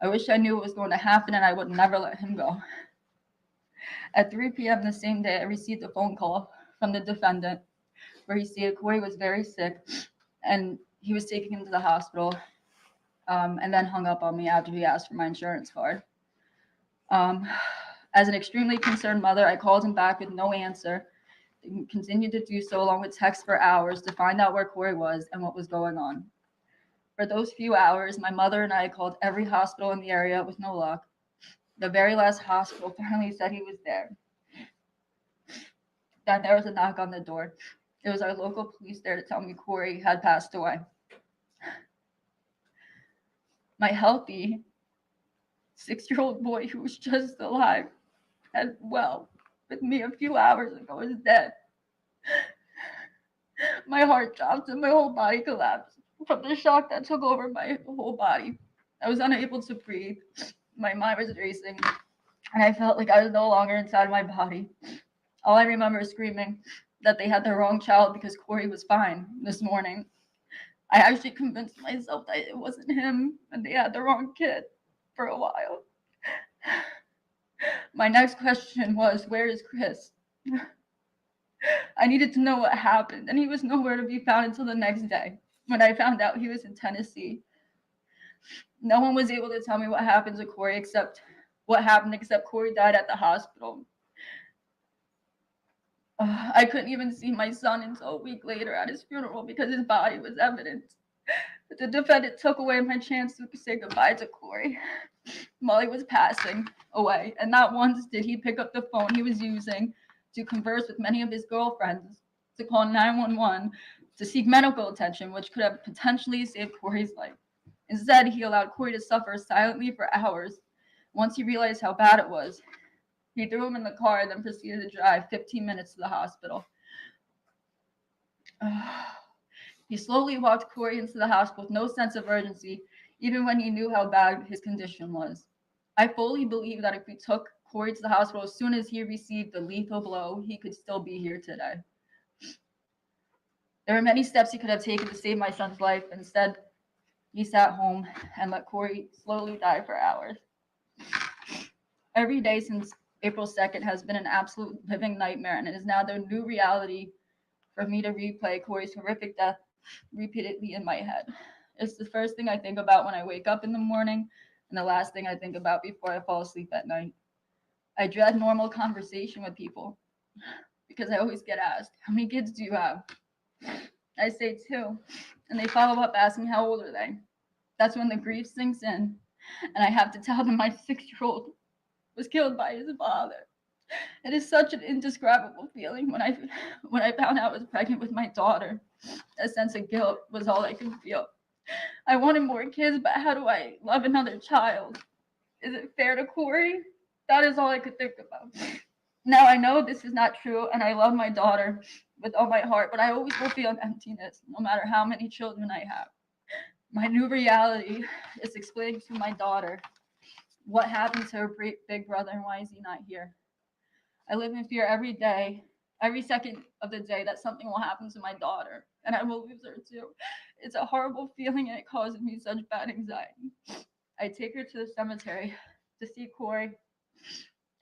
I wish I knew what was going to happen and I would never let him go. At 3 p.m. the same day, I received a phone call from the defendant where he stated Corey was very sick and he was taking him to the hospital, and then hung up on me after he asked for my insurance card. As an extremely concerned mother, I called him back with no answer. and continued to do so along with texts for hours to find out where Corey was and what was going on. For those few hours, my mother and I called every hospital in the area with no luck. The very last hospital finally said he was there. Then there was a knock on the door. It was our local police there to tell me Corey had passed away. My healthy 6-year-old boy who was just alive and well with me a few hours ago is dead. My heart dropped and my whole body collapsed from the shock that took over my whole body. I was unable to breathe. My mind was racing, and I felt like I was no longer inside my body. All I remember is screaming that they had the wrong child because Corey was fine this morning. I actually convinced myself that it wasn't him and they had the wrong kid for a while. My next question was, where is Chris? I needed to know what happened, and he was nowhere to be found until the next day when I found out he was in Tennessee. No one was able to tell me what happened to Corey except Corey died at the hospital. I couldn't even see my son until a week later at his funeral because his body was evidence. But the defendant took away my chance to say goodbye to Corey while he was passing away. And not once did he pick up the phone he was using to converse with many of his girlfriends, to call 911, to seek medical attention, which could have potentially saved Corey's life. Instead, he allowed Corey to suffer silently for hours. Once he realized how bad it was, he threw him in the car and then proceeded to drive 15 minutes to the hospital. He slowly walked Corey into the hospital with no sense of urgency, even when he knew how bad his condition was. I fully believe that if we took Corey to the hospital as soon as he received the lethal blow, he could still be here today. There were many steps he could have taken to save my son's life. Instead, he sat home and let Corey slowly die for hours. Every day since April 2nd has been an absolute living nightmare, and it is now the new reality for me to replay Corey's horrific death repeatedly in my head. It's the first thing I think about when I wake up in the morning and the last thing I think about before I fall asleep at night. I dread normal conversation with people because I always get asked, how many kids do you have? I say 2, and they follow up asking how old are they? That's when the grief sinks in, and I have to tell them my 6-year-old was killed by his father. It is such an indescribable feeling. When I found out I was pregnant with my daughter, a sense of guilt was all I could feel. I wanted more kids, but how do I love another child? Is it fair to Corey? That is all I could think about. Now I know this is not true, and I love my daughter with all my heart, but I always will feel an emptiness, no matter how many children I have. My new reality is explaining to my daughter what happened to her big brother and why is he not here. I live in fear every day, every second of the day that something will happen to my daughter and I will lose her too. It's a horrible feeling and it causes me such bad anxiety. I take her to the cemetery to see Corey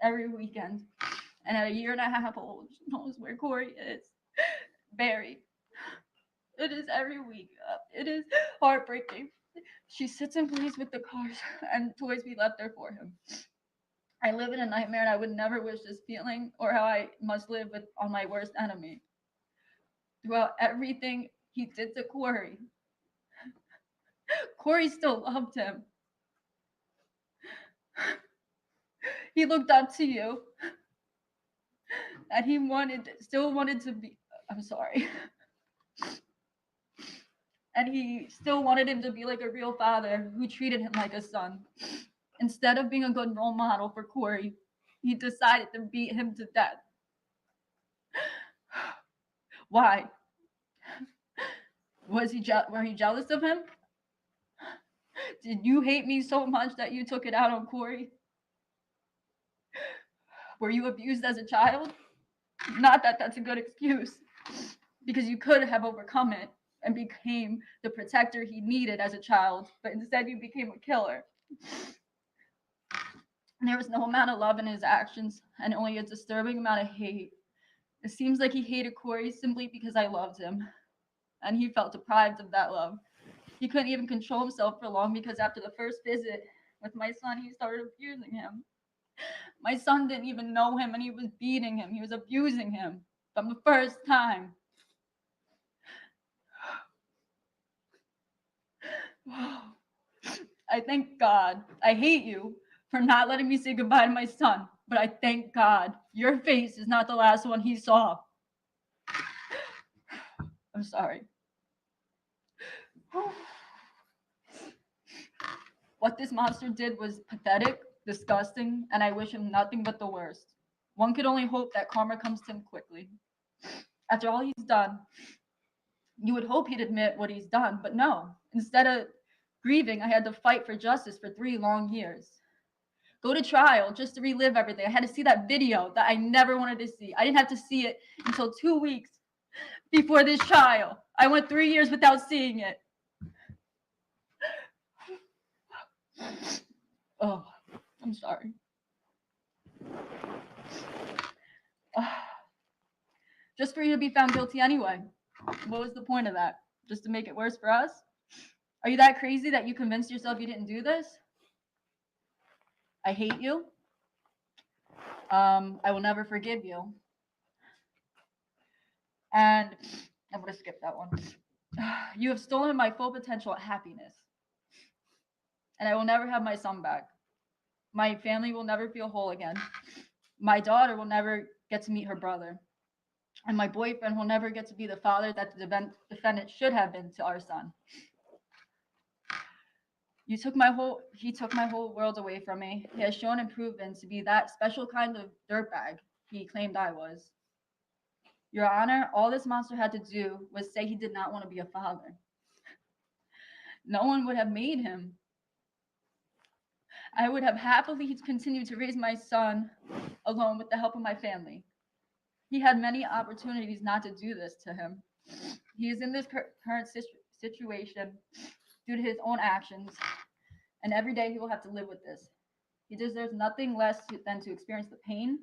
every weekend, and at 1.5 years old, she knows where Corey is, buried. It is every week. It is heartbreaking. She sits and plays with the cars and toys we left there for him. I live in a nightmare, and I would never wish this feeling or how I must live on my worst enemy. Throughout everything he did to Corey, Corey still loved him. He looked up to you, and he still wanted to be, I'm sorry. And he still wanted him to be like a real father who treated him like a son. Instead of being a good role model for Corey, he decided to beat him to death. Why? Were you jealous of him? Did you hate me so much that you took it out on Corey? Were you abused as a child? Not that that's a good excuse, because you could have overcome it and became the protector he needed as a child, but instead you became a killer. There was no amount of love in his actions and only a disturbing amount of hate. It seems like he hated Corey simply because I loved him, and he felt deprived of that love. He couldn't even control himself for long because after the first visit with my son, he started abusing him. My son didn't even know him, and he was beating him. He was abusing him. from the first time. I thank God. I hate you for not letting me say goodbye to my son, but I thank God your face is not the last one he saw. I'm sorry. What this monster did was pathetic, disgusting, and I wish him nothing but the worst. One could only hope that karma comes to him quickly. After all he's done, you would hope he'd admit what he's done, but no. Instead of grieving, I had to fight for justice for 3 long years. Go to trial just to relive everything. I had to see that video that I never wanted to see. I didn't have to see it until 2 weeks before this trial. I went 3 years without seeing it. Oh, I'm sorry. Just for you to be found guilty anyway. What was the point of that? Just to make it worse for us? Are you that crazy that you convinced yourself you didn't do this? I hate you. I will never forgive you. And I'm going to skip that one. You have stolen my full potential at happiness. And I will never have my son back. My family will never feel whole again. My daughter will never get to meet her brother. And my boyfriend will never get to be the father that the defendant should have been to our son. He took my whole world away from me. He has shown and proven to be that special kind of dirtbag he claimed I was. Your Honor, all this monster had to do was say he did not want to be a father. No one would have made him. I would have happily continued to raise my son alone with the help of my family. He had many opportunities not to do this to him. He is in this current situation due to his own actions, and every day he will have to live with this. He deserves nothing less than to experience the pain,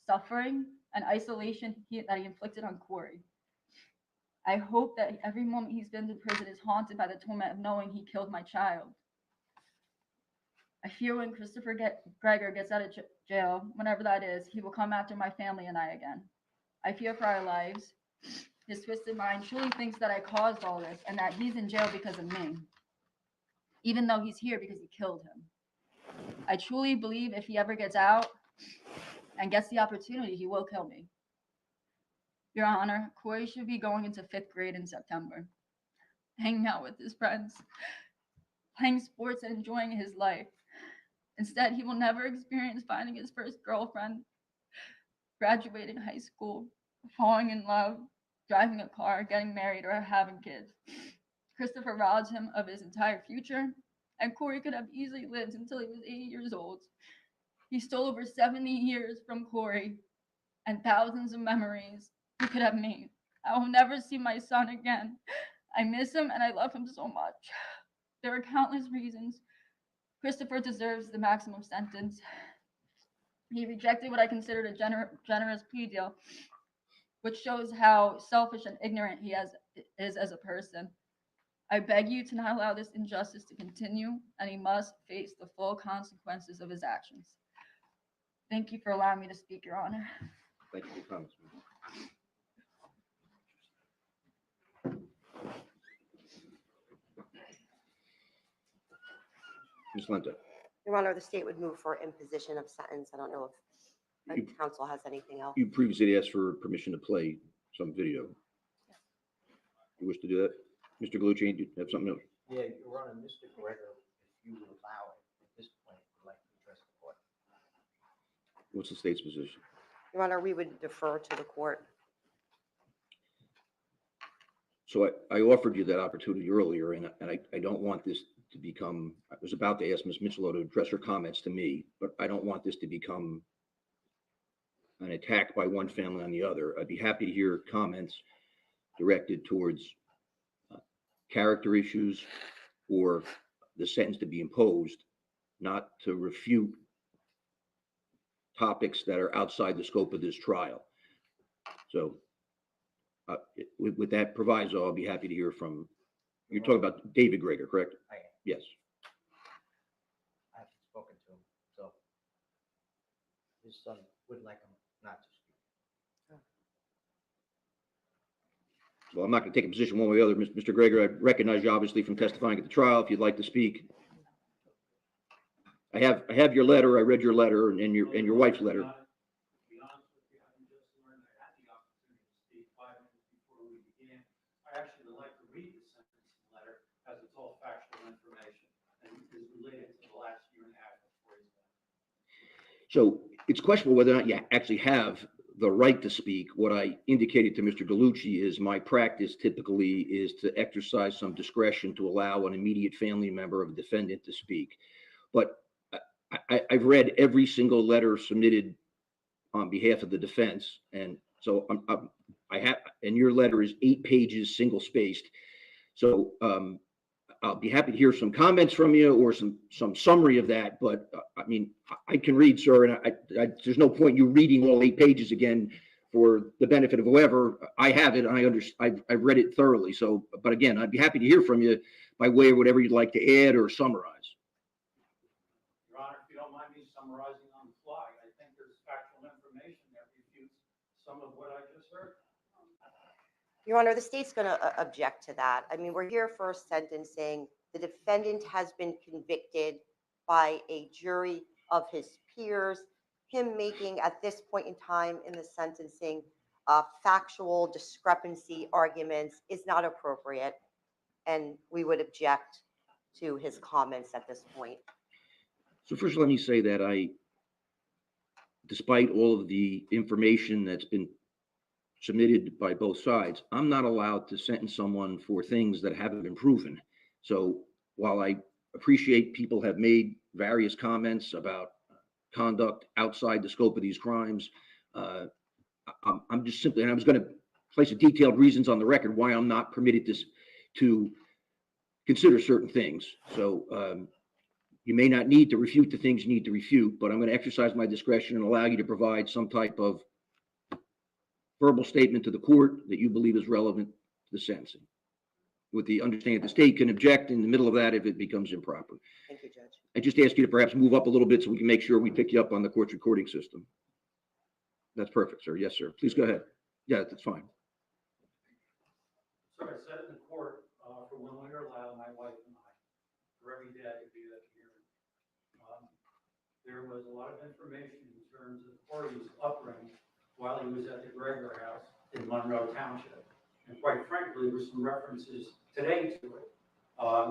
suffering, and isolation that he inflicted on Corey. I hope that every moment he spends in prison is haunted by the torment of knowing he killed my child. I fear when Christopher Gregor gets out of jail, whenever that is, he will come after my family and I again. I fear for our lives. His twisted mind truly thinks that I caused all this and that he's in jail because of me, even though he's here because he killed him. I truly believe if he ever gets out and gets the opportunity, he will kill me. Your Honor, Corey should be going into 5th grade in September, hanging out with his friends, playing sports and enjoying his life. Instead, he will never experience finding his first girlfriend, graduating high school, falling in love, driving a car, getting married, or having kids. Christopher robbed him of his entire future, and Corey could have easily lived until he was 80 years old. He stole over 70 years from Corey and thousands of memories he could have made. I will never see my son again. I miss him and I love him so much. There are countless reasons Christopher deserves the maximum sentence. He rejected what I considered a generous plea deal, which shows how selfish and ignorant he is as a person. I beg you to not allow this injustice to continue, and he must face the full consequences of his actions. Thank you for allowing me to speak, Your Honor. Thank you for your comments, ma'am. Ms. Lenta, Your Honor, the state would move for imposition of sentence. I don't know if You- counsel has anything else. you previously asked for permission to play some video. You wish to do that? Mr. Galucci, do you have something else? Yeah, Your Honor, Mr. Gregor, if you would allow it, at this point, would like to address the court. What's the state's position? Your Honor, we would defer to the court. So I offered you that opportunity earlier, and I don't want this to become, I was about to ask Ms. Mitchell to address her comments to me, but I don't want this to become an attack by one family on the other. I'd be happy to hear comments directed towards character issues or the sentence to be imposed, not to refute topics that are outside the scope of this trial. So with that proviso, I'll be happy to hear from, you're talking about David Gregor, correct? I am. Yes. I haven't spoken to him, so his son would like him not to speak. well, I'm not going to take a position one way or the other. Mr. Gregor, I recognize you obviously from testifying at the trial. If you'd like to speak. I have your letter. I read your letter and your wife's letter. I actually would like to read the sentencing letter as it's all factual information and is related to the last year and a half before he's been. So it's questionable whether or not you actually have the right to speak. What I indicated to Mr. Gallucci is my practice typically is to exercise some discretion to allow an immediate family member of a defendant to speak. But I've read every single letter submitted on behalf of the defense, and so I have, and your letter is 8 pages, single spaced. So I'll be happy to hear some comments from you or some summary of that. But I mean, I can read, sir, and there's no point you reading all 8 pages again for the benefit of whoever. I have it, and I've read it thoroughly. So, but again, I'd be happy to hear from you by way of whatever you'd like to add or summarize. Your Honor, if you don't mind me summarizing on the fly, I think there's factual information that refutes some of what I just heard. Your Honor, the state's going to object to that. I mean, we're here for a sentencing. The defendant has been convicted by a jury of his peers. Him making, at this point in time in the sentencing, factual discrepancy arguments is not appropriate, and we would object to his comments at this point. So first, let me say that despite all of the information that's been submitted by both sides, I'm not allowed to sentence someone for things that haven't been proven. So while I appreciate people have made various comments about conduct outside the scope of these crimes, I'm just simply, and I was going to place a detailed reasons on the record why I'm not permitted to consider certain things. So you may not need to refute the things you need to refute, but I'm going to exercise my discretion and allow you to provide some type of verbal statement to the court that you believe is relevant to the sentencing, with the understanding the state can object in the middle of that if it becomes improper. Thank you, Judge. I just ask you to perhaps move up a little bit so we can make sure we pick you up on the court's recording system. That's perfect, sir. Yes, sir. Please go ahead. Yeah, that's fine. So I said in the court, for when we were allowed, my wife and I, for every day I could be at the hearing, there was a lot of information in terms of Corey's upbringing while he was at the Gregor house in Monroe Township. And quite frankly, there were some references today to it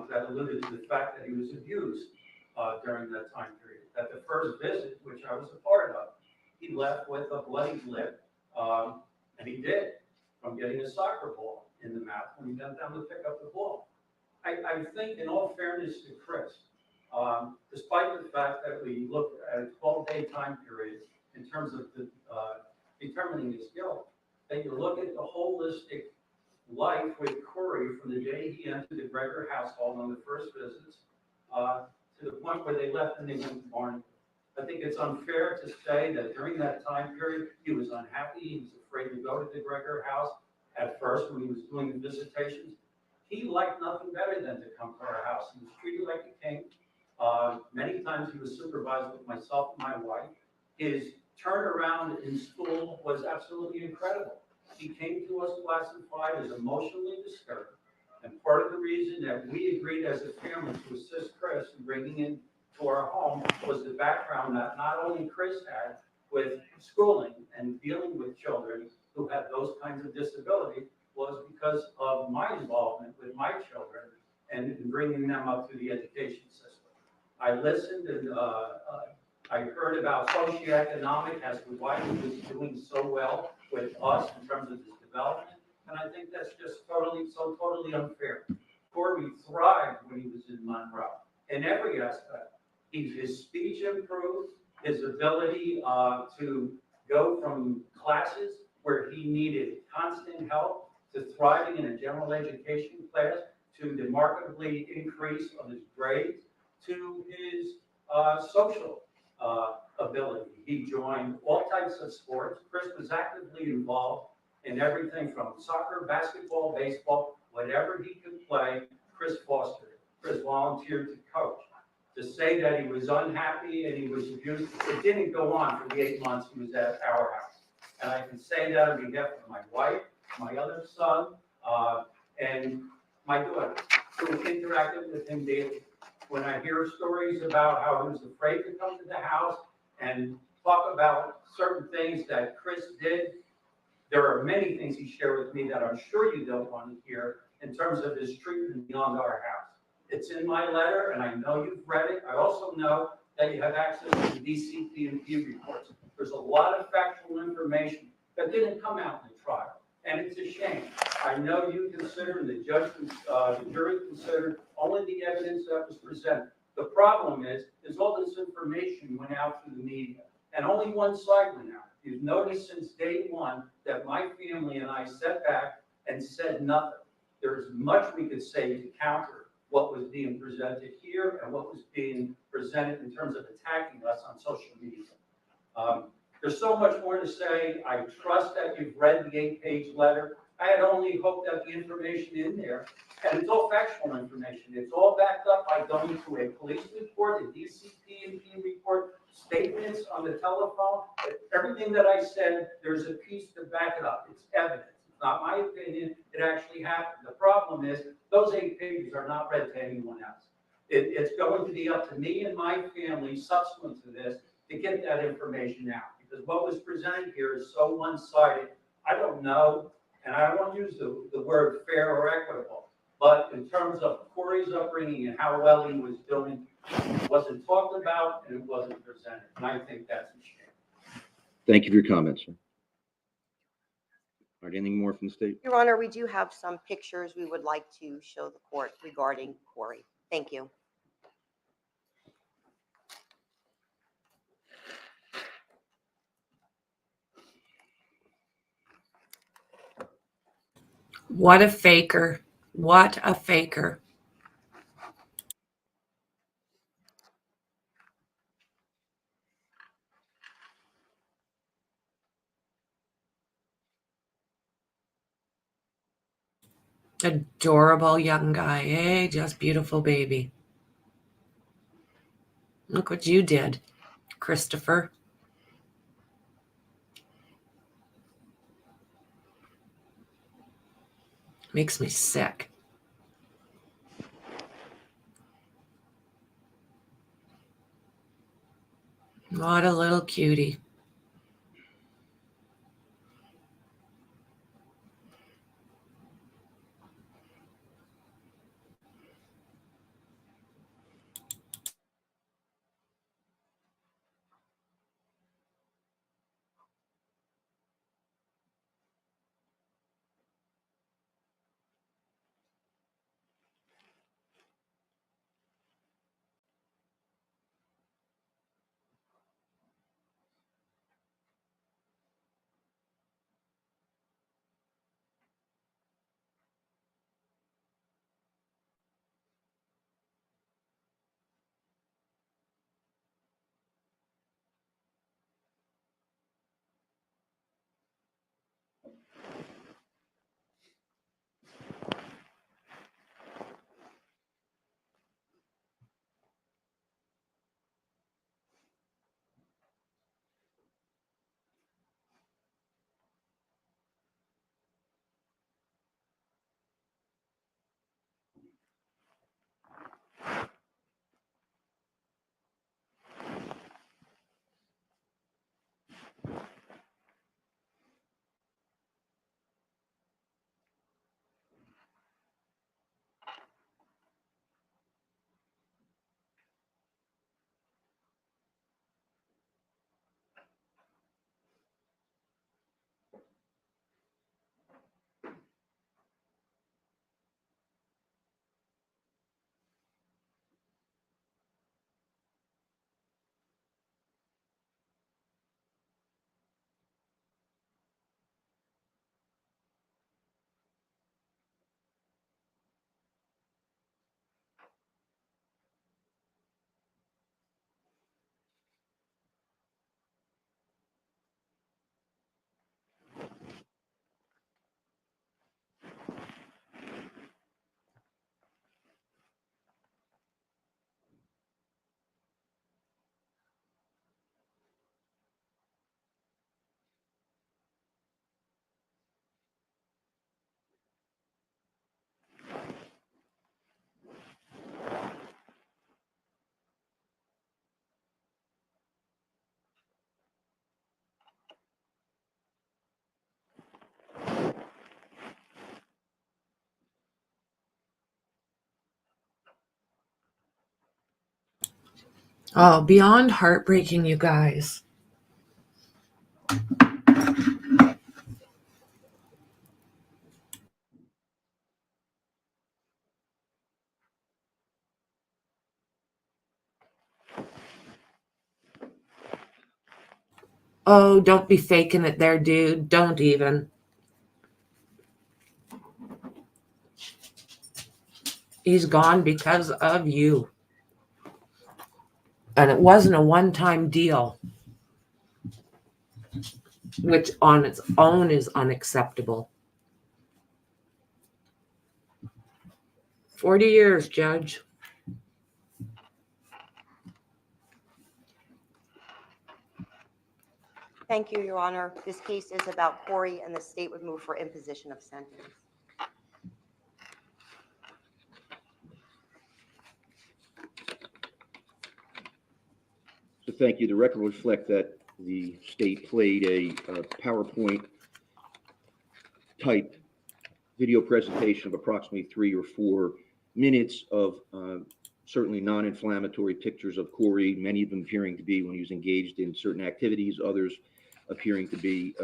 that alluded to the fact that he was abused during that time period. At the first visit, which I was a part of, he left with a bloody lip, and he did, from getting a soccer ball in the mouth when he bent down to pick up the ball. I think, in all fairness to Chris, despite the fact that we looked at a 12-day time period in terms of determining his guilt, that you look at the holistic life with Corey from the day he entered the Gregor household on the first visits to the point where they left and they went to Barney. I think it's unfair to say that during that time period, he was unhappy, he was afraid to go to the Gregor house at first when he was doing the visitations. He liked nothing better than to come to our house. He was treated like a king. Many times he was supervised with myself and my wife. His turnaround in school was absolutely incredible. He came to us classified as emotionally disturbed. And part of the reason that we agreed as a family to assist Chris in bringing him to our home was the background that not only Chris had with schooling and dealing with children who had those kinds of disabilities, was because of my involvement with my children and bringing them up through the education system. I listened and I heard about socioeconomic as to why he was doing so well with us in terms of his development, and I think that's just totally unfair. Corey thrived when he was in Monroe in every aspect. His speech improved, his ability to go from classes where he needed constant help to thriving in a general education class, to the markedly increase of his grades, to his social ability. He joined all types of sports. Chris was actively involved in everything from soccer, basketball, baseball, whatever he could play, Chris fostered it. Chris volunteered to coach. To say that he was unhappy and he was abused, it didn't go on for the 8 months he was at our house. And I can say that on behalf of my wife, my other son, And my daughter, who interacted with him daily. When I hear stories about how he was afraid to come to the house and talk about certain things that Chris did, there are many things he shared with me that I'm sure you don't want to hear in terms of his treatment beyond our house. It's in my letter, and I know you've read it. I also know that you have access to the DCP&P reports. There's a lot of factual information that didn't come out in the trial, and it's a shame. I know you consider, and the judge, the jury considered only the evidence that was presented. The problem is all this information went out through the media, and only one side went out. You've noticed since day one that my family and I sat back and said nothing. There's much we could say to counter what was being presented here and what was being presented in terms of attacking us on social media. There's so much more to say. I trust that you've read the 8-page letter. I had only hoped that the information in there, and it's all factual information, it's all backed up by going to a police report, a DCP&P report, statements on the telephone. Everything that I said, there's a piece to back it up. It's evidence. It's not my opinion. It actually happened. The problem is those 8 pages are not read to anyone else. It's going to be up to me and my family subsequent to this to get that information out, because what was presented here is so one-sided. I don't know, and I won't use the word fair or equitable, but in terms of Corey's upbringing and how well he was doing, it wasn't talked about and it wasn't presented, and I think that's a shame. Thank you for your comments, sir. All right, anything more from the state? Your Honor, we do have some pictures we would like to show the court regarding Corey. Thank you. What a faker. What a faker. Adorable young guy, eh? Just beautiful baby. Look what you did, Christopher. Makes me sick. What a little cutie. Oh, beyond heartbreaking, you guys. Oh, don't be faking it there, dude. Don't even. He's gone because of you. And it wasn't a one-time deal, which on its own is unacceptable. 40 years, Judge. Thank you, Your Honor. This case is about Corey, and the state would move for imposition of sentence. So thank you. The record will reflect that the state played a PowerPoint type video presentation of approximately 3 or 4 minutes of certainly non-inflammatory pictures of Corey, many of them appearing to be when he was engaged in certain activities, others appearing to be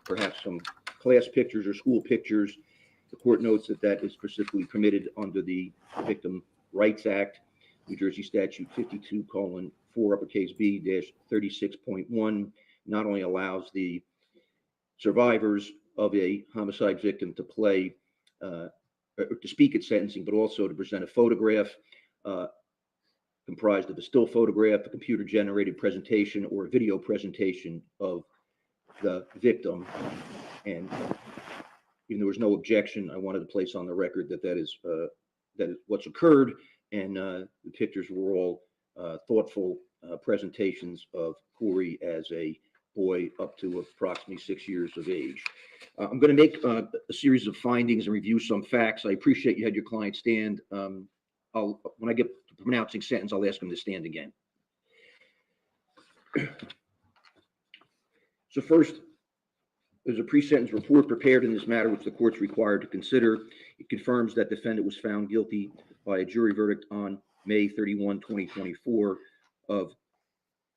perhaps some class pictures or school pictures. The court notes that that is specifically permitted under the Victim Rights Act, New Jersey Statute 52:4 uppercase B -36.1, not only allows the survivors of a homicide victim to play or to speak at sentencing, but also to present a photograph comprised of a still photograph, a computer-generated presentation, or a video presentation of the victim. And even there was no objection, I wanted to place on the record that that is what's occurred, and the pictures were all thoughtful presentations of Corey as a boy up to approximately 6 years of age. I'm going to make a series of findings and review some facts. I appreciate you had your client stand. When I get to pronouncing sentence, I'll ask him to stand again. So first, there's a pre-sentence report prepared in this matter, which the court's required to consider. It confirms that defendant was found guilty by a jury verdict on May 31, 2024 of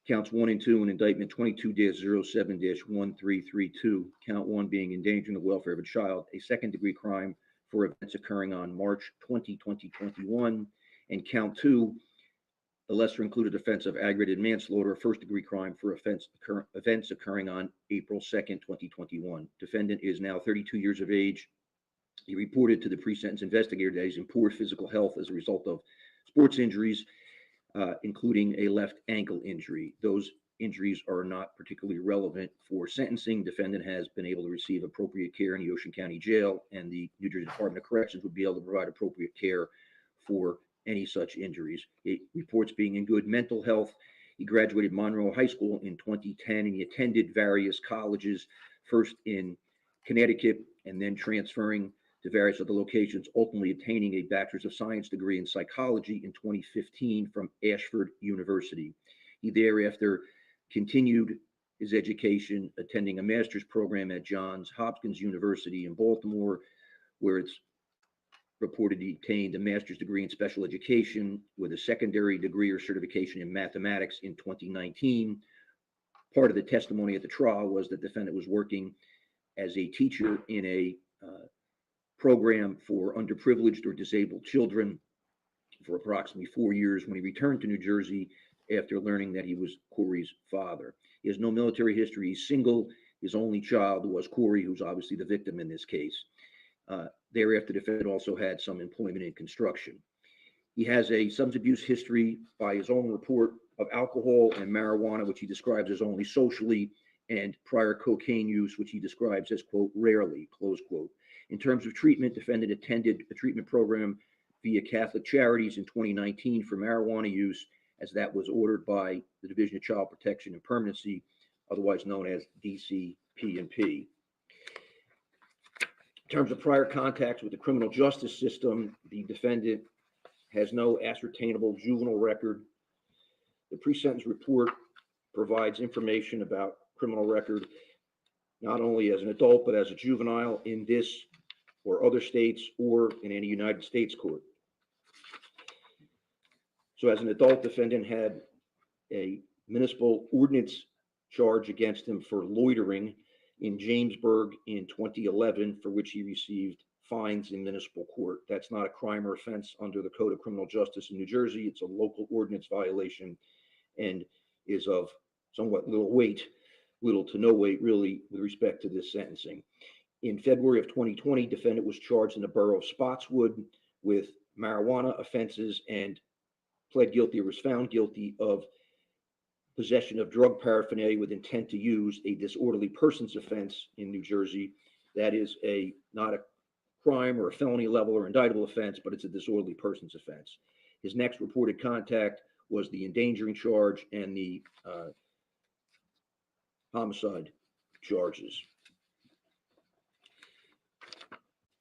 counts 1 and 2 in indictment 22-07-1332, count 1 being endangering the welfare of a child, a second-degree crime for events occurring on March 20, 2021, and count 2, the lesser included offense of aggravated manslaughter, a first-degree crime for events occurring on April 2nd, 2021. Defendant is now 32 years of age. He reported to the pre-sentence investigator that he's in poor physical health as a result of sports injuries, including a left ankle injury. Those injuries are not particularly relevant for sentencing. Defendant has been able to receive appropriate care in the Ocean County Jail, and the New Jersey Department of Corrections would be able to provide appropriate care for any such injuries. It reports being in good mental health. He graduated Monroe High School in 2010, and he attended various colleges, first in Connecticut and then transferring to various other locations, ultimately obtaining a Bachelor's of Science degree in psychology in 2015 from Ashford University. He thereafter continued his education, attending a master's program at Johns Hopkins University in Baltimore, where it's reported he obtained a master's degree in special education with a secondary degree or certification in mathematics in 2019. Part of the testimony at the trial was that the defendant was working as a teacher in a program for underprivileged or disabled children for approximately 4 years when he returned to New Jersey after learning that he was Corey's father. He has no military history. He's single. His only child was Corey, who's obviously the victim in this case. Thereafter, the defendant also had some employment in construction. He has a substance abuse history by his own report of alcohol and marijuana, which he describes as only socially, and prior cocaine use, which he describes as, quote, rarely, close quote. In terms of treatment, defendant attended a treatment program via Catholic Charities in 2019 for marijuana use, as that was ordered by the Division of Child Protection and Permanency, otherwise known as DCP&P. In terms of prior contacts with the criminal justice system, the defendant has no ascertainable juvenile record. The pre-sentence report provides information about criminal record, not only as an adult, but as a juvenile in this or other states or in any United States court. So as an adult, defendant had a municipal ordinance charge against him for loitering in Jamesburg in 2011, for which he received fines in municipal court. That's not a crime or offense under the Code of Criminal Justice in New Jersey. It's a local ordinance violation and is of somewhat little weight, little to no weight really, with respect to this sentencing. In February of 2020, defendant was charged in the borough of Spotswood with marijuana offenses and pled guilty or was found guilty of possession of drug paraphernalia with intent to use, a disorderly persons offense in New Jersey. That is not a crime or a felony level or indictable offense, but it's a disorderly persons offense. His next reported contact was the endangering charge and the homicide charges.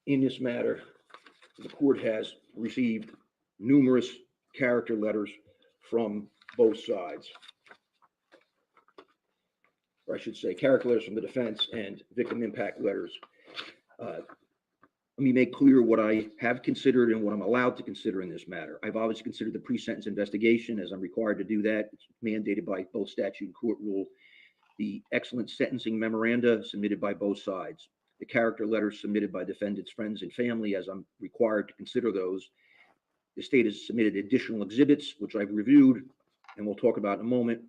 In this matter, the court has received numerous character letters from both sides. Or I should say character letters from the defense and victim impact letters. Let me make clear what I have considered and what I'm allowed to consider in this matter. I've obviously considered the pre-sentence investigation, as I'm required to do that. It's mandated by both statute and court rule. The excellent sentencing memoranda submitted by both sides. The character letters submitted by defendant's friends and family, as I'm required to consider those. The state has submitted additional exhibits, which I've reviewed and we'll talk about in a moment.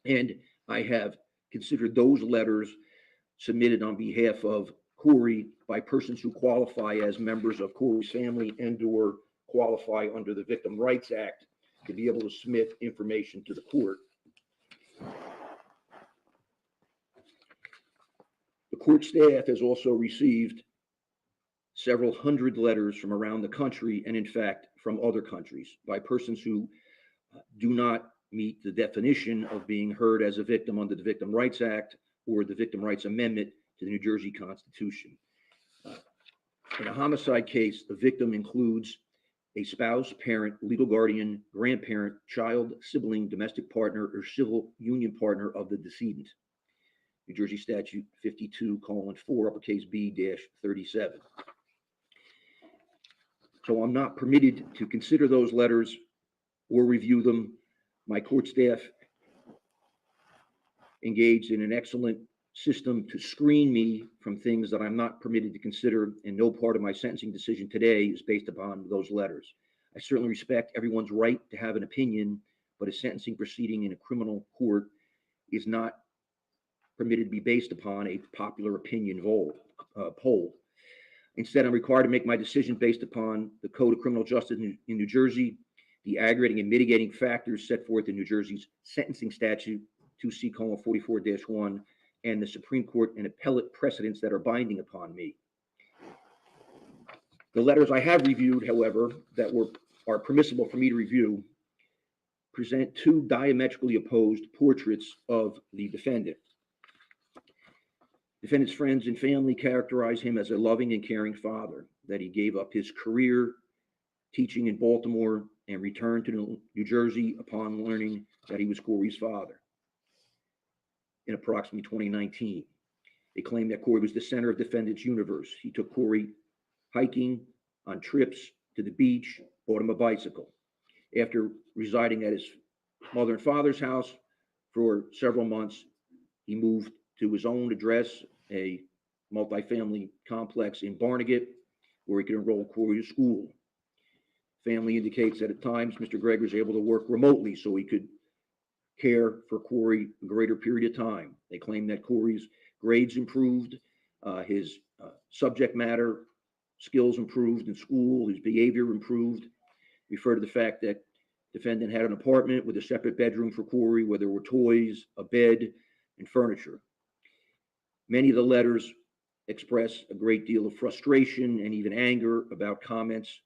And I have considered those letters submitted on behalf of Corey by persons who qualify as members of Corey's family and/or qualify under the Victim Rights Act to be able to submit information to the court. The court staff has also received several hundred letters from around the country and, in fact, from other countries by persons who do not meet the definition of being heard as a victim under the Victim Rights Act or the Victim Rights Amendment to the New Jersey Constitution. In a homicide case, the victim includes a spouse, parent, legal guardian, grandparent, child, sibling, domestic partner, or civil union partner of the decedent. New Jersey Statute 52:4, uppercase B-37. So I'm not permitted to consider those letters or review them. My court staff engaged in an excellent system to screen me from things that I'm not permitted to consider, and no part of my sentencing decision today is based upon those letters. I certainly respect everyone's right to have an opinion, but a sentencing proceeding in a criminal court is not permitted to be based upon a popular opinion poll. Instead, I'm required to make my decision based upon the Code of Criminal Justice in New Jersey, the aggravating and mitigating factors set forth in New Jersey's sentencing statute 2C:44-1, and the Supreme Court and appellate precedents that are binding upon me. The letters I have reviewed, however, that are permissible for me to review, present two diametrically opposed portraits of the defendant. Defendant's friends and family characterize him as a loving and caring father, that he gave up his career teaching in Baltimore and returned to New Jersey upon learning that he was Corey's father in approximately 2019. They claim that Corey was the center of defendant's universe. He took Corey hiking, on trips to the beach, bought him a bicycle. After residing at his mother and father's house for several months, he moved to his own address, a multifamily complex in Barnegat, where he could enroll Corey to school. Family indicates that at times Mr. Gregor was able to work remotely so he could care for Corey a greater period of time. They claim that Corey's grades improved, his subject matter skills improved in school, his behavior improved. Refer to the fact that defendant had an apartment with a separate bedroom for Corey where there were toys, a bed, and furniture. Many of the letters express a great deal of frustration and even anger about comments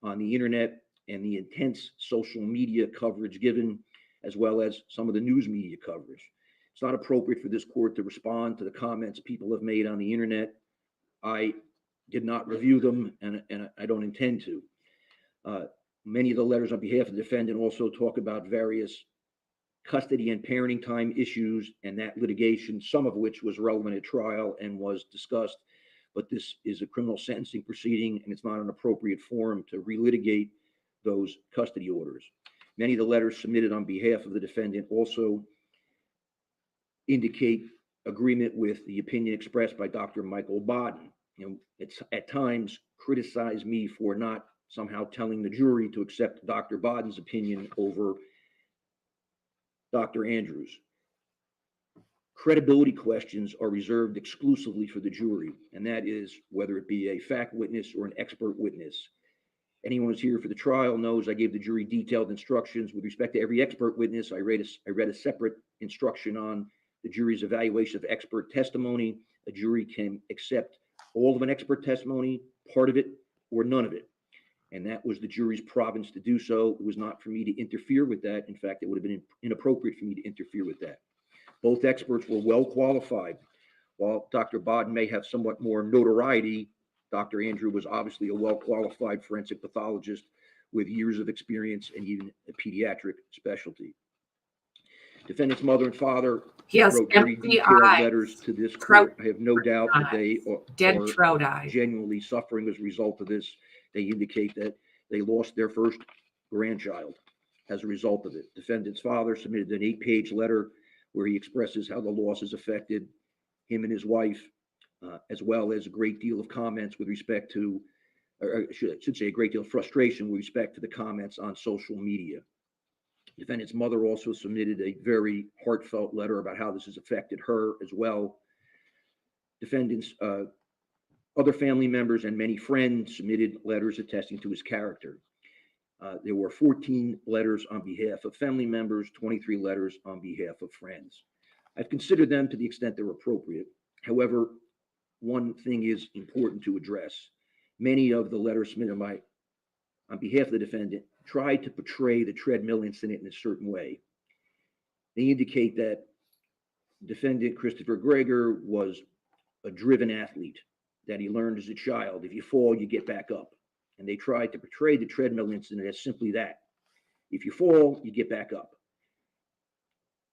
on the internet and the intense social media coverage given, as well as some of the news media coverage. It's not appropriate for this court to respond to the comments people have made on the internet. I did not review them, and I don't intend to. Many of the letters on behalf of the defendant also talk about various custody and parenting time issues and that litigation, some of which was relevant at trial and was discussed. But this is a criminal sentencing proceeding, and it's not an appropriate forum to relitigate those custody orders. Many of the letters submitted on behalf of the defendant also indicate agreement with the opinion expressed by Dr. Michael Baden. It's at times criticized me for not somehow telling the jury to accept Dr. Baden's opinion over Dr. Andrews. Credibility questions are reserved exclusively for the jury, and that is whether it be a fact witness or an expert witness. Anyone who's here for the trial knows I gave the jury detailed instructions with respect to every expert witness. I read a separate instruction on the jury's evaluation of expert testimony. A jury can accept all of an expert testimony, part of it, or none of it. And that was the jury's province to do so. It was not for me to interfere with that. In fact, it would have been inappropriate for me to interfere with that. Both experts were well qualified. While Dr. Baden may have somewhat more notoriety, Dr. Andrew was obviously a well-qualified forensic pathologist with years of experience and even a pediatric specialty. Defendant's mother and father He has wrote very empty detailed eyes. letters to this Trout court. I have no doubt that they Dead are trout eyes. genuinely suffering as a result of this. They indicate that they lost their first grandchild as a result of it. Defendant's father submitted an 8-page letter where he expresses how the loss has affected him and his wife, as well as a great deal of comments with respect to, or I should say a great deal of frustration with respect to the comments on social media. Defendant's mother also submitted a very heartfelt letter about how this has affected her as well. Defendant's other family members and many friends submitted letters attesting to his character. There were 14 letters on behalf of family members, 23 letters on behalf of friends. I've considered them to the extent they're appropriate. However, one thing is important to address. Many of the letters submitted on behalf of the defendant tried to portray the Treadmill incident in a certain way. They indicate that defendant Christopher Gregor was a driven athlete, that he learned as a child, if you fall, you get back up. And they tried to portray the Treadmill incident as simply that. If you fall, you get back up.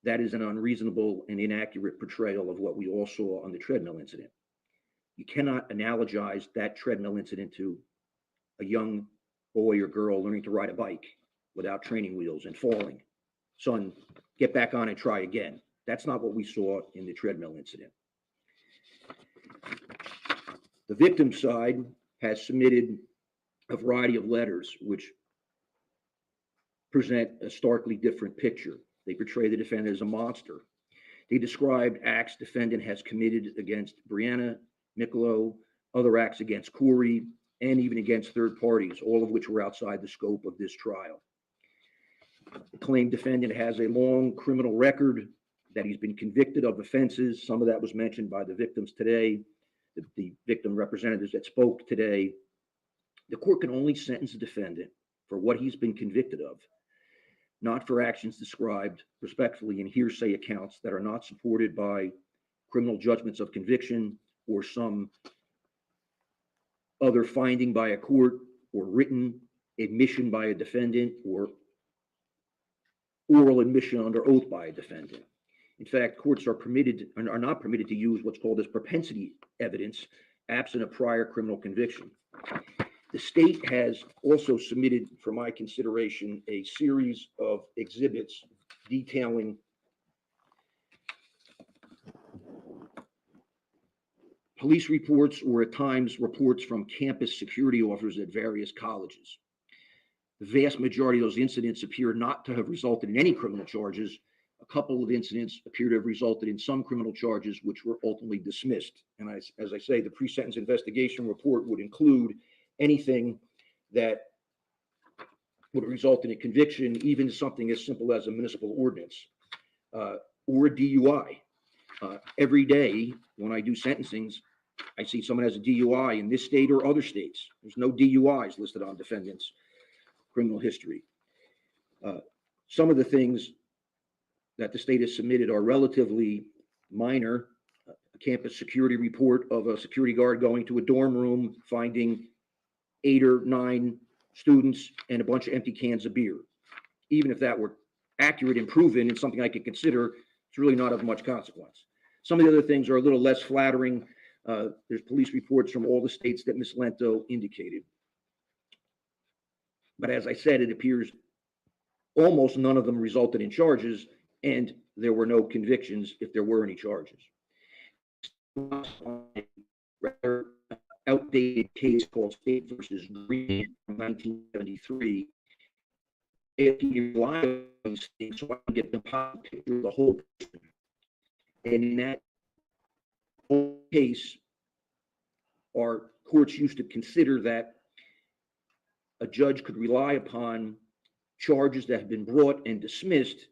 That is an unreasonable and inaccurate portrayal of what we all saw on the Treadmill incident. You cannot analogize that Treadmill incident to a young boy or girl learning to ride a bike without training wheels and falling. Son, get back on and try again. That's not what we saw in the Treadmill incident. The victim side has submitted a variety of letters which present a starkly different picture. They portray the defendant as a monster. They described acts defendant has committed against Brianna, Niccolo, other acts against Corey, and even against third parties, all of which were outside the scope of this trial. The claimed defendant has a long criminal record, that he's been convicted of offenses. Some of that was mentioned by the victims today, the victim representatives that spoke today. The court can only sentence a defendant for what he's been convicted of, not for actions described respectfully in hearsay accounts that are not supported by criminal judgments of conviction or some other finding by a court or written admission by a defendant or oral admission under oath by a defendant. In fact, courts are not permitted to use what's called as propensity evidence absent a prior criminal conviction. The state has also submitted for my consideration a series of exhibits detailing police reports or at times reports from campus security officers at various colleges. The vast majority of those incidents appear not to have resulted in any criminal charges. A couple of incidents appear to have resulted in some criminal charges which were ultimately dismissed. And as I say, the pre-sentence investigation report would include anything that would result in a conviction, even something as simple as a municipal ordinance or a DUI. Every day when I do sentencings, I see someone has a DUI in this state or other states. There's no DUIs listed on defendants' criminal history. Some of the things that the state has submitted are relatively minor. A campus security report of a security guard going to a dorm room, finding 8 or 9 students and a bunch of empty cans of beer. Even if that were accurate and proven and something I could consider, it's really not of much consequence. Some of the other things are a little less flattering. There's police reports from all the states that Ms. Lento indicated. But as I said, it appears almost none of them resulted in charges, and there were no convictions if there were any charges. Rather outdated case called State versus Green from 1973. If you rely on these things, so I can get the picture of the whole person. And in that whole case, our courts used to consider that a judge could rely upon charges that have been brought and dismissed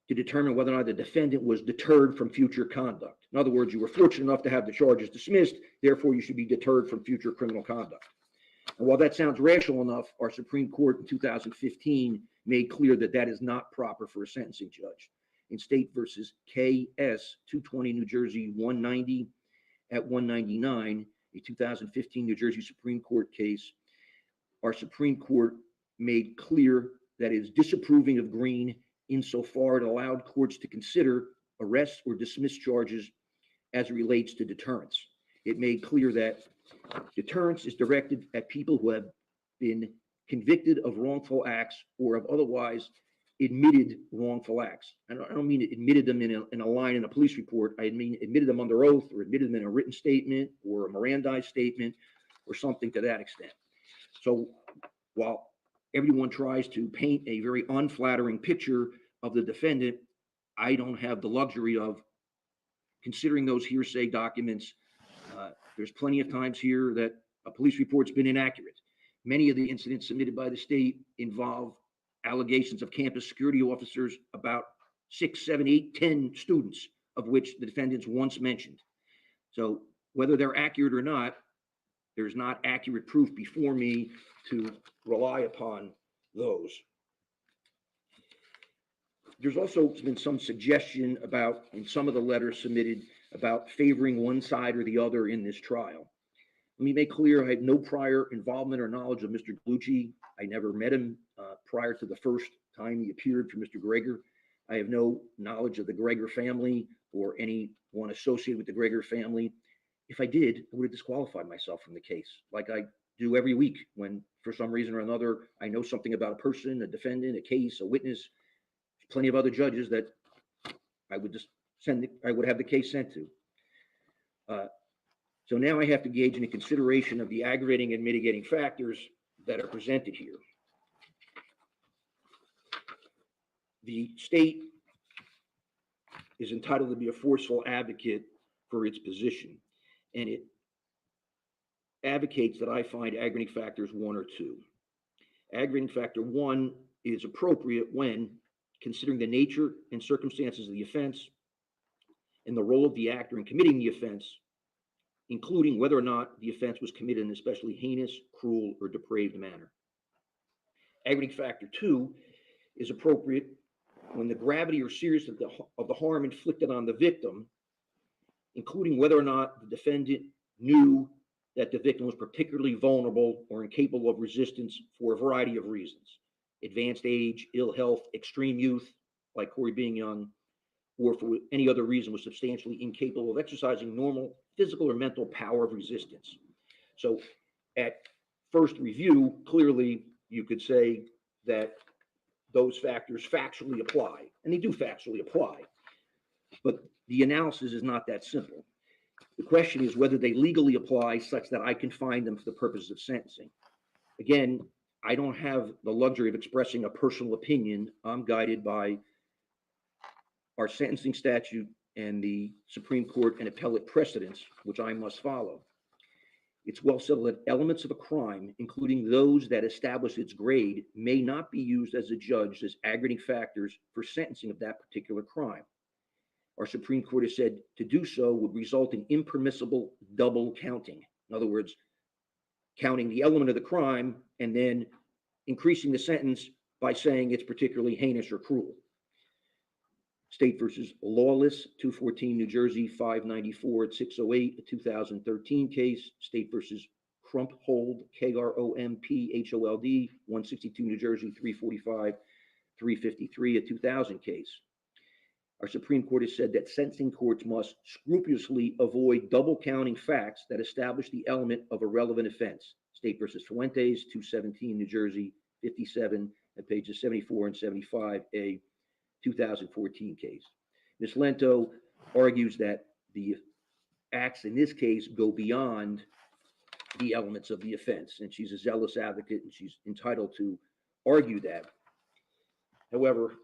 to determine whether or not the defendant was deterred from future conduct. In other words, you were fortunate enough to have the charges dismissed, therefore you should be deterred from future criminal conduct. And while that sounds rational enough, our Supreme Court in 2015 made clear that that is not proper for a sentencing judge. In State versus KS 220 New Jersey 190 at 199, a 2015 New Jersey Supreme Court case, our Supreme Court made clear that it is disapproving of Green insofar it allowed courts to consider arrest or dismiss charges as it relates to deterrence. It made clear that deterrence is directed at people who have been convicted of wrongful acts or have otherwise admitted wrongful acts. I don't mean admitted them in a line in a police report. I mean admitted them under oath or admitted them in a written statement or a Mirandized statement or something to that extent. So while everyone tries to paint a very unflattering picture of the defendant, I don't have the luxury of considering those hearsay documents. There's plenty of times here that a police report's been inaccurate. Many of the incidents submitted by the state involve allegations of campus security officers about 6, 7, 8, 10 students, of which the defendants once mentioned. So whether they're accurate or not, there's not accurate proof before me to rely upon those. There's also been some suggestion about, in some of the letters submitted, about favoring one side or the other in this trial. Let me make clear, I had no prior involvement or knowledge of Mr. Gallucci. I never met him prior to the first time he appeared for Mr. Gregor. I have no knowledge of the Gregor family or anyone associated with the Gregor family. If I did, I would have disqualified myself from the case, like I do every week when, for some reason or another, I know something about a person, a defendant, a case, a witness. Plenty of other judges that I would just I would have the case sent to. So now I have to gauge in a consideration of the aggravating and mitigating factors that are presented here. The state is entitled to be a forceful advocate for its position, and it advocates that I find aggravating factors 1 or 2. Aggravating factor 1 is appropriate when considering the nature and circumstances of the offense and the role of the actor in committing the offense, including whether or not the offense was committed in an especially heinous, cruel, or depraved manner. Aggravating factor 2 is appropriate when the gravity or seriousness of the harm inflicted on the victim, including whether or not the defendant knew that the victim was particularly vulnerable or incapable of resistance for a variety of reasons: advanced age, ill health, extreme youth, like Corey being young, or for any other reason was substantially incapable of exercising normal physical or mental power of resistance. So at first review, clearly you could say that those factors factually apply, and they do factually apply, but the analysis is not that simple. The question is whether they legally apply such that I can find them for the purposes of sentencing. Again, I don't have the luxury of expressing a personal opinion. I'm guided by our sentencing statute and the Supreme Court and appellate precedents, which I must follow. It's well settled that elements of a crime, including those that establish its grade, may not be used as a judge as aggravating factors for sentencing of that particular crime. Our Supreme Court has said to do so would result in impermissible double counting. In other words, counting the element of the crime and then increasing the sentence by saying it's particularly heinous or cruel. State versus Lawless, 214 New Jersey, 594 at 608, a 2013 case. State versus Krumphold, Kromphold, 162 New Jersey, 345, 353, a 2000 case. Our Supreme Court has said that sentencing courts must scrupulously avoid double counting facts that establish the element of a relevant offense. State versus Fuentes, 217 New Jersey, 57, at pages 74 and 75, a 2014 case. Ms. Lento argues that the acts in this case go beyond the elements of the offense, and she's a zealous advocate and she's entitled to argue that. However,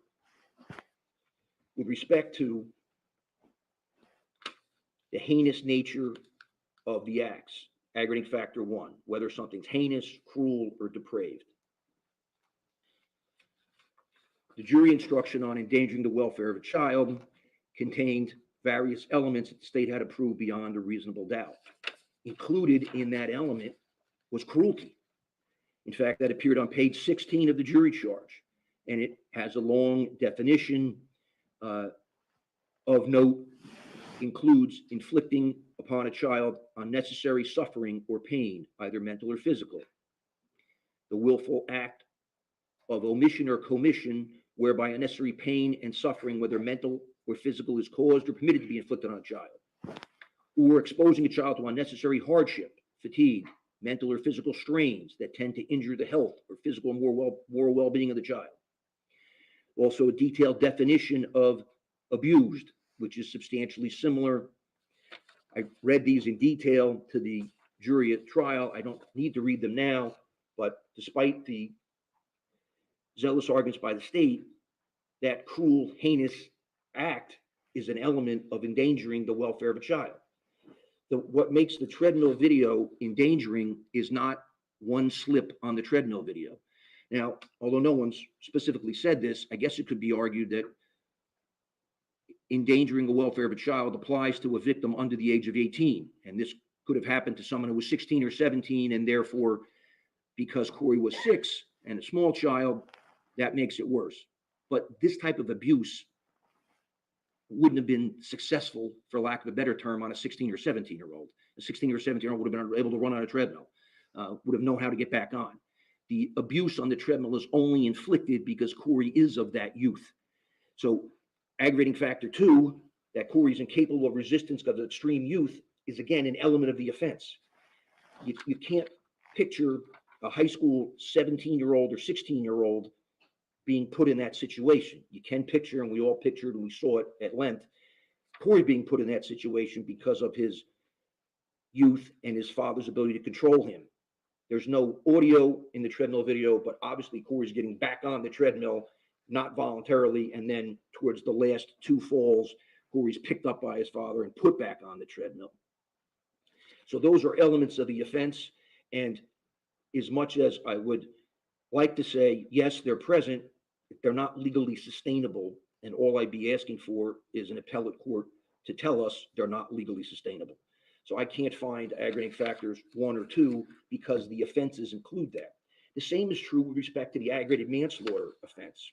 with respect to the heinous nature of the acts, aggravating factor 1, whether something's heinous, cruel, or depraved, the jury instruction on endangering the welfare of a child contained various elements that the state had to prove beyond a reasonable doubt. Included in that element was cruelty. In fact, that appeared on page 16 of the jury charge, and it has a long definition of note, includes inflicting upon a child unnecessary suffering or pain, either mental or physical. The willful act of omission or commission whereby unnecessary pain and suffering, whether mental or physical, is caused or permitted to be inflicted on a child. Or exposing a child to unnecessary hardship, fatigue, mental or physical strains that tend to injure the health or physical and moral well-being of the child. Also, a detailed definition of abused, which is substantially similar. I read these in detail to the jury at trial. I don't need to read them now, but despite the zealous arguments by the state, that cruel, heinous act is an element of endangering the welfare of a child. What makes the treadmill video endangering is not one slip on the treadmill video. Now, although no one's specifically said this, I guess it could be argued that endangering the welfare of a child applies to a victim under the age of 18. And this could have happened to someone who was 16 or 17, and therefore, because Corey was 6 and a small child, that makes it worse. But this type of abuse wouldn't have been successful, for lack of a better term, on a 16 or 17-year-old. A 16 or 17-year-old would have been able to run on a treadmill, would have known how to get back on. The abuse on the treadmill is only inflicted because Corey is of that youth. So aggravating factor 2, that Corey's incapable of resistance because of extreme youth, is again an element of the offense. You can't picture a high school 17-year-old or 16-year-old being put in that situation. You can picture, and we all pictured and we saw it at length, Corey being put in that situation because of his youth and his father's ability to control him. There's no audio in the treadmill video, but obviously Corey's getting back on the treadmill, not voluntarily, and then towards the last 2 falls, Corey's picked up by his father and put back on the treadmill. So those are elements of the offense, and as much as I would like to say, yes, they're present, they're not legally sustainable, and all I'd be asking for is an appellate court to tell us they're not legally sustainable. So I can't find aggravating factors 1 or 2 because the offenses include that. The same is true with respect to the aggravated manslaughter offense.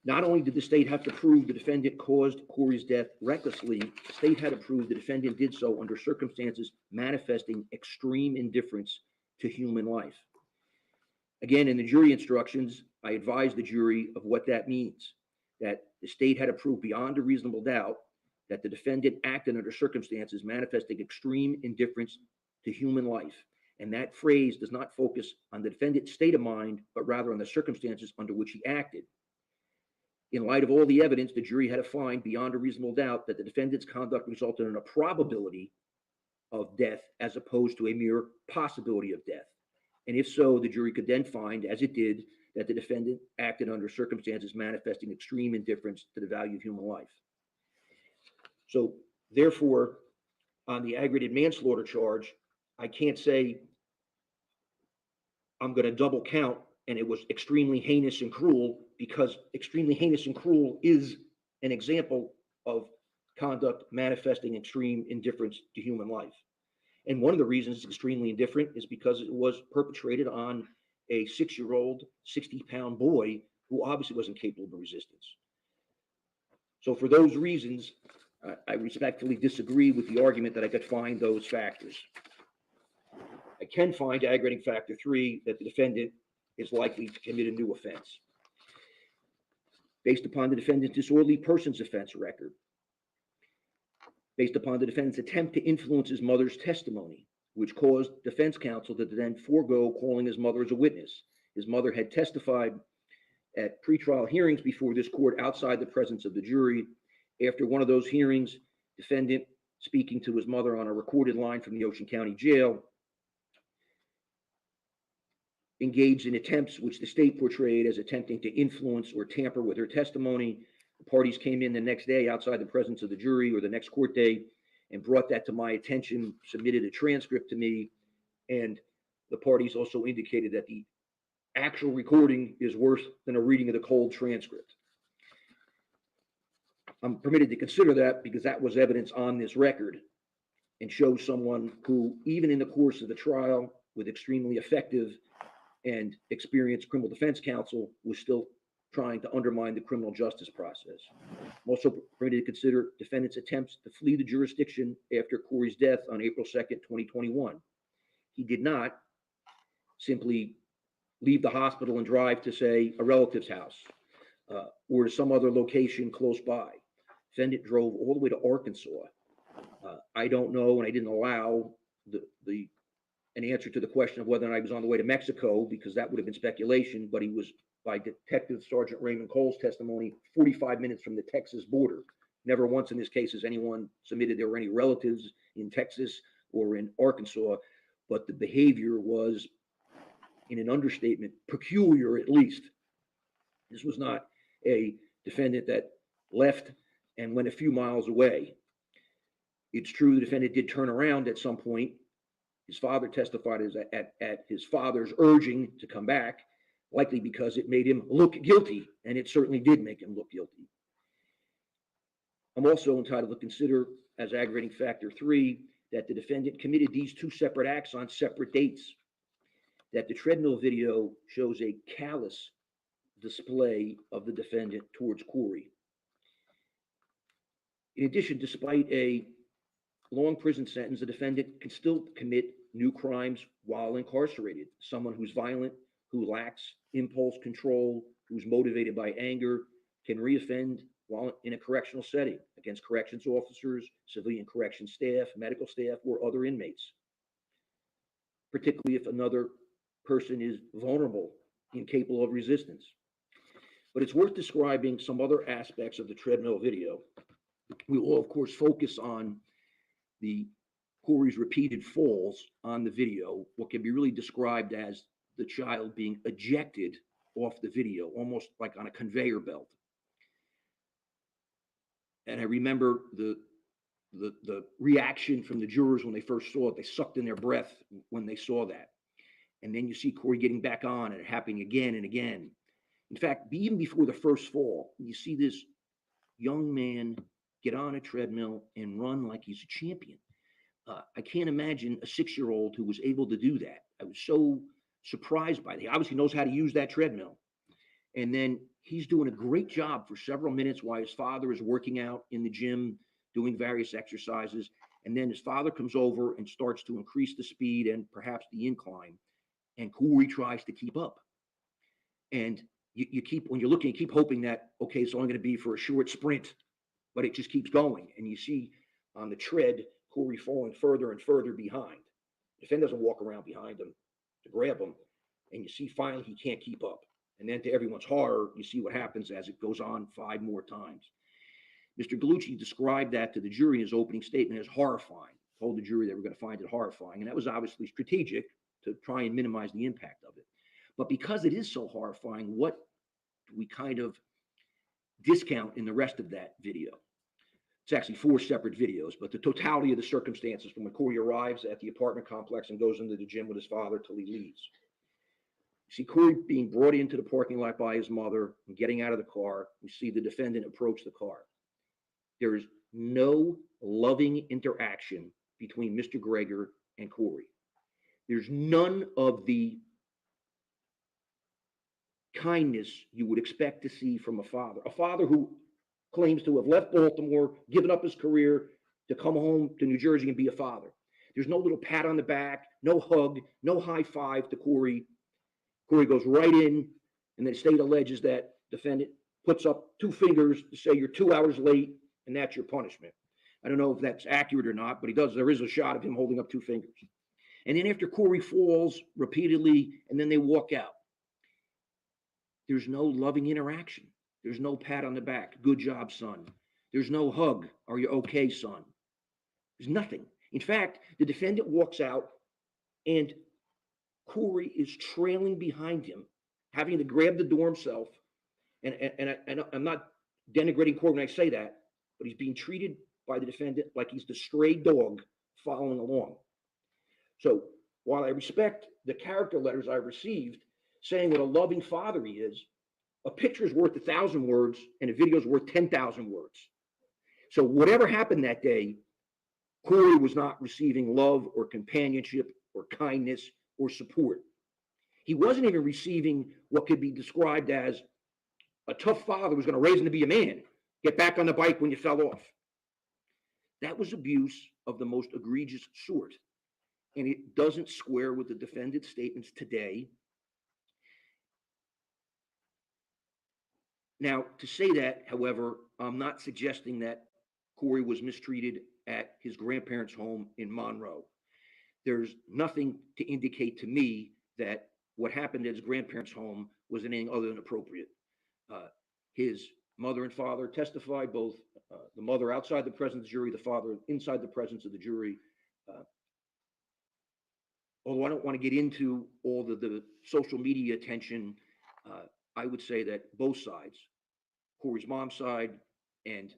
Not only did the state have to prove the defendant caused Corey's death recklessly, the state had to prove the defendant did so under circumstances manifesting extreme indifference to human life. Again, in the jury instructions, I advised the jury of what that means, that the state had to prove beyond a reasonable doubt that the defendant acted under circumstances manifesting extreme indifference to human life. And that phrase does not focus on the defendant's state of mind, but rather on the circumstances under which he acted. In light of all the evidence, the jury had to find beyond a reasonable doubt that the defendant's conduct resulted in a probability of death as opposed to a mere possibility of death. And if so, the jury could then find, as it did, that the defendant acted under circumstances manifesting extreme indifference to the value of human life. So therefore, on the aggravated manslaughter charge, I can't say I'm going to double count and it was extremely heinous and cruel, because extremely heinous and cruel is an example of conduct manifesting extreme indifference to human life. And one of the reasons it's extremely indifferent is because it was perpetrated on a 6-year-old, 60-pound boy who obviously wasn't capable of resistance. So for those reasons, I respectfully disagree with the argument that I could find those factors. I can find aggravating factor 3, that the defendant is likely to commit a new offense. Based upon the defendant's disorderly persons offense record, based upon the defendant's attempt to influence his mother's testimony, which caused defense counsel to then forego calling his mother as a witness, His mother had testified at pretrial hearings before this court outside the presence of the jury. After one of those hearings, defendant, speaking to his mother on a recorded line from the Ocean County Jail, engaged in attempts which the state portrayed as attempting to influence or tamper with her testimony. The parties came in the next day outside the presence of the jury, or the next court day, and brought that to my attention, submitted a transcript to me, and the parties also indicated that the actual recording is worse than a reading of the cold transcript. I'm permitted to consider that because that was evidence on this record and shows someone who, even in the course of the trial, with extremely effective and experienced criminal defense counsel, was still trying to undermine the criminal justice process. I'm also permitted to consider defendant's attempts to flee the jurisdiction after Corey's death on April 2nd, 2021. He did not simply leave the hospital and drive to, say, a relative's house or to some other location close by. Defendant drove all the way to Arkansas. I don't know, and I didn't allow an answer to the question of whether or not he was on the way to Mexico, because that would have been speculation, but he was, by Detective Sergeant Raymond Cole's testimony, 45 minutes from the Texas border. Never once in this case has anyone submitted there were any relatives in Texas or in Arkansas, but the behavior was, in an understatement, peculiar at least. This was not a defendant that left and went a few miles away. It's true the defendant did turn around at some point. His father testified as at his father's urging to come back, likely because it made him look guilty, and it certainly did make him look guilty. I'm also entitled to consider as aggravating factor 3 that the defendant committed these two separate acts on separate dates, that the treadmill video shows a callous display of the defendant towards Corey. In addition, despite a long prison sentence, the defendant can still commit new crimes while incarcerated. Someone who's violent, who lacks impulse control, who's motivated by anger, can reoffend while in a correctional setting against corrections officers, civilian corrections staff, medical staff, or other inmates, particularly if another person is vulnerable, incapable of resistance. But it's worth describing some other aspects of the treadmill video. We will, of course, focus on Corey's repeated falls on the video, what can be really described as the child being ejected off the video, almost like on a conveyor belt. And I remember the reaction from the jurors when they first saw it. They sucked in their breath when they saw that. And then you see Corey getting back on and it happening again and again. In fact, even before the first fall, you see this young man get on a treadmill and run like he's a champion. I can't imagine a 6-year-old who was able to do that. I was so surprised by that. He obviously knows how to use that treadmill. And then he's doing a great job for several minutes while his father is working out in the gym, doing various exercises. And then his father comes over and starts to increase the speed and perhaps the incline. And Corey tries to keep up. And you keep, when you're looking, you keep hoping that, okay, it's only going to be for a short sprint, but it just keeps going. And you see on the tread, Corey falling further and further behind. The defender doesn't walk around behind him to grab him. And you see finally he can't keep up. And then to everyone's horror, you see what happens as it goes on 5 more times. Mr. Gallucci described that to the jury in his opening statement as horrifying. Told the jury they were going to find it horrifying. And that was obviously strategic to try and minimize the impact of it. But because it is so horrifying, what do we kind of discount in the rest of that video? It's actually 4 separate videos, but the totality of the circumstances from when Corey arrives at the apartment complex and goes into the gym with his father till he leaves. You see Corey being brought into the parking lot by his mother and getting out of the car. You see the defendant approach the car. There is no loving interaction between Mr. Gregor and Corey. There's none of the kindness you would expect to see from a father who claims to have left Baltimore, given up his career to come home to New Jersey and be a father. There's no little pat on the back, no hug, no high five to Corey. Corey goes right in, and the state alleges that defendant puts up 2 fingers to say you're 2 hours late, and that's your punishment. I don't know if that's accurate or not, but there is a shot of him holding up 2 fingers. And then after Corey falls repeatedly, and then they walk out. There's no loving interaction. There's no pat on the back. Good job, son. There's no hug. Are you okay, son? There's nothing. In fact, the defendant walks out and Corey is trailing behind him, having to grab the door himself. And I'm not denigrating Corey when I say that, but he's being treated by the defendant like he's the stray dog following along. So while I respect the character letters I received saying what a loving father he is, a picture is worth 1,000 words and a video is worth 10,000 words. So whatever happened that day, Corey was not receiving love or companionship or kindness or support. He wasn't even receiving what could be described as a tough father who's going to raise him to be a man. Get back on the bike when you fell off. That was abuse of the most egregious sort. And it doesn't square with the defendant's statements today. Now, to say that, however, I'm not suggesting that Corey was mistreated at his grandparents' home in Monroe. There's nothing to indicate to me that what happened at his grandparents' home was anything other than appropriate. His mother and father testified, both the mother outside the presence of the jury, the father inside the presence of the jury. Although I don't want to get into all the social media attention, I would say that both sides, Corey's mom's side and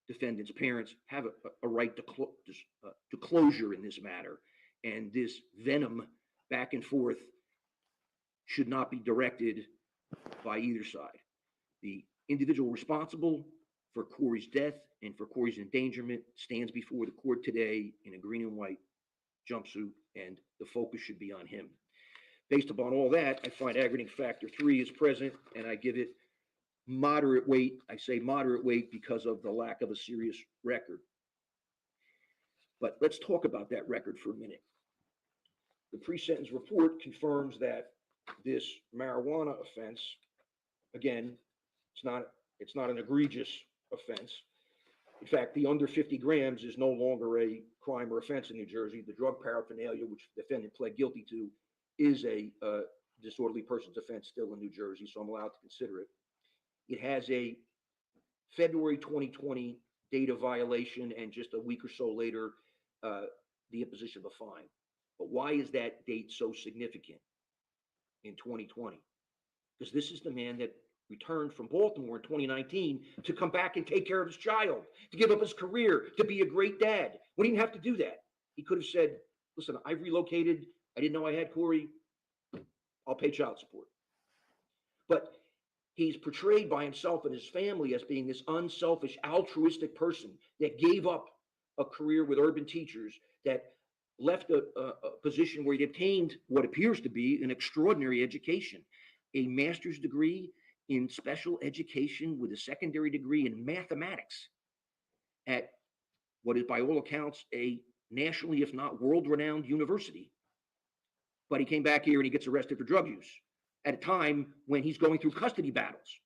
defendant's parents, have a right to closure in this matter. And this venom back and forth should not be directed by either side. The individual responsible for Corey's death and for Corey's endangerment stands before the court today in a green and white jumpsuit, and the focus should be on him. Based upon all that, I find aggravating factor 3 is present, and I give it moderate weight. I say moderate weight because of the lack of a serious record. But let's talk about that record for a minute. The pre-sentence report confirms that this marijuana offense, again, it's not an egregious offense. In fact, the under 50 grams is no longer a crime or offense in New Jersey. The drug paraphernalia, which the defendant pled guilty to, is a disorderly person's offense still in New Jersey, so I'm allowed to consider it. It has a February 2020 date of violation, and just a week or so later, the imposition of a fine. But why is that date so significant in 2020? Because this is the man that returned from Baltimore in 2019 to come back and take care of his child, to give up his career, to be a great dad. We didn't have to do that. He could have said, listen, I've relocated. I didn't know I had Corey. I'll pay child support. But he's portrayed by himself and his family as being this unselfish, altruistic person that gave up a career with urban teachers, that left a position where he obtained what appears to be an extraordinary education, a master's degree in special education with a secondary degree in mathematics at what is, by all accounts, a nationally, if not world-renowned university. But he came back here and he gets arrested for drug use at a time when he's going through custody battles.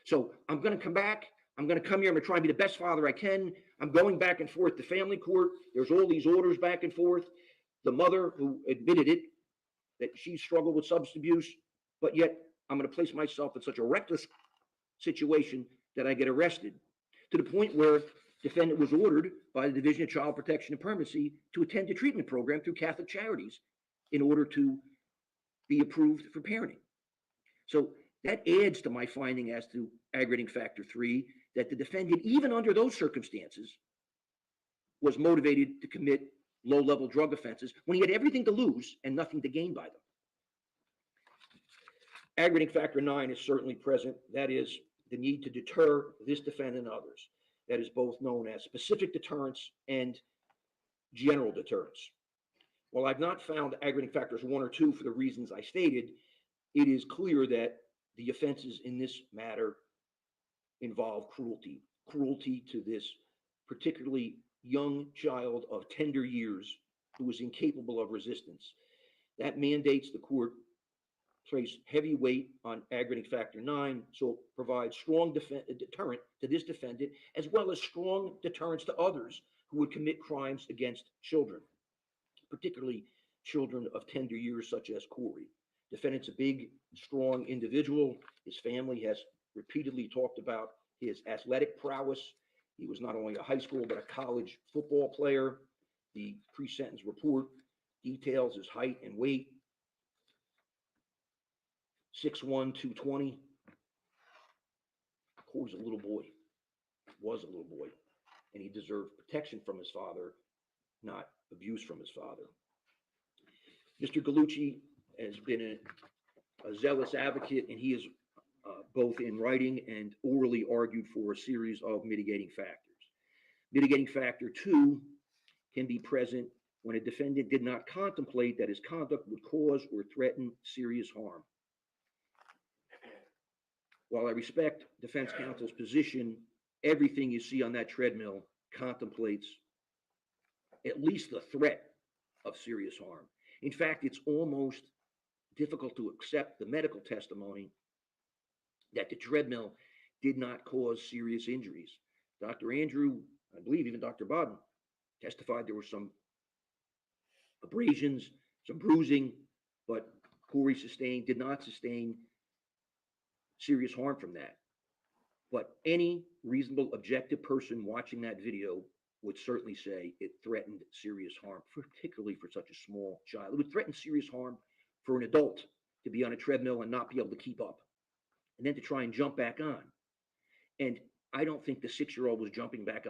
So I'm going to come back. I'm going to come here. I'm going to try and be the best father I can. I'm going back and forth to family court. There's all these orders back and forth. The mother, who admitted it, that she struggled with substance abuse, but yet I'm going to place myself in such a reckless situation that I get arrested, to the point where defendant was ordered by the Division of Child Protection and Permanency to attend a treatment program through Catholic Charities in order to be approved for parenting. So that adds to my finding as to aggravating factor 3, that the defendant, even under those circumstances, was motivated to commit low-level drug offenses when he had everything to lose and nothing to gain by them. Aggravating factor 9 is certainly present. That is the need to deter this defendant and others. That is both known as specific deterrence and general deterrence. While I've not found aggravating factors 1 or 2 for the reasons I stated, it is clear that the offenses in this matter involve cruelty to this particularly young child of tender years who was incapable of resistance. That mandates the court place heavy weight on aggravating factor 9, so it provides strong deterrent to this defendant, as well as strong deterrence to others who would commit crimes against children, particularly children of tender years such as Corey. Defendant's a big, strong individual. His family has repeatedly talked about his athletic prowess. He was not only a high school, but a college football player. The pre-sentence report details his height and weight. 6'1", 220. Corey's a little boy, was a little boy, and he deserved protection from his father, not abuse from his father. Mr. Gallucci has been a zealous advocate, and he has both in writing and orally argued for a series of mitigating factors. Mitigating factor 2 can be present when a defendant did not contemplate that his conduct would cause or threaten serious harm. While I respect defense counsel's position, everything you see on that treadmill contemplates at least the threat of serious harm. In fact, it's almost difficult to accept the medical testimony that the treadmill did not cause serious injuries. Dr. Andrew, I believe even Dr. Bodden, testified there were some abrasions, some bruising, but Corey did not sustain serious harm from that. But any reasonable, objective person watching that video would certainly say it threatened serious harm, particularly for such a small child. It would threaten serious harm for an adult to be on a treadmill and not be able to keep up, and then to try and jump back on. And I don't think the 6-year-old was jumping back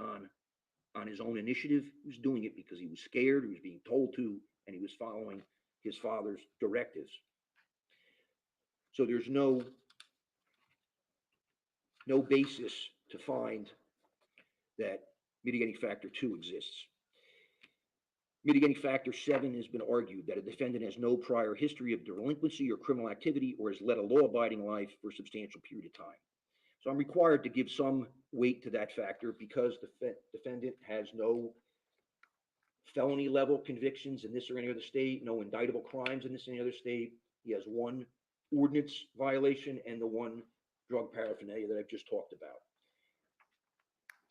on his own initiative. He was doing it because he was scared, he was being told to, and he was following his father's directives. So there's no basis to find that mitigating factor 2 exists. Mitigating factor 7 has been argued that a defendant has no prior history of delinquency or criminal activity or has led a law-abiding life for a substantial period of time. So I'm required to give some weight to that factor because the defendant has no felony level convictions in this or any other state, no indictable crimes in this or any other state. He has one ordinance violation and the one drug paraphernalia that I've just talked about.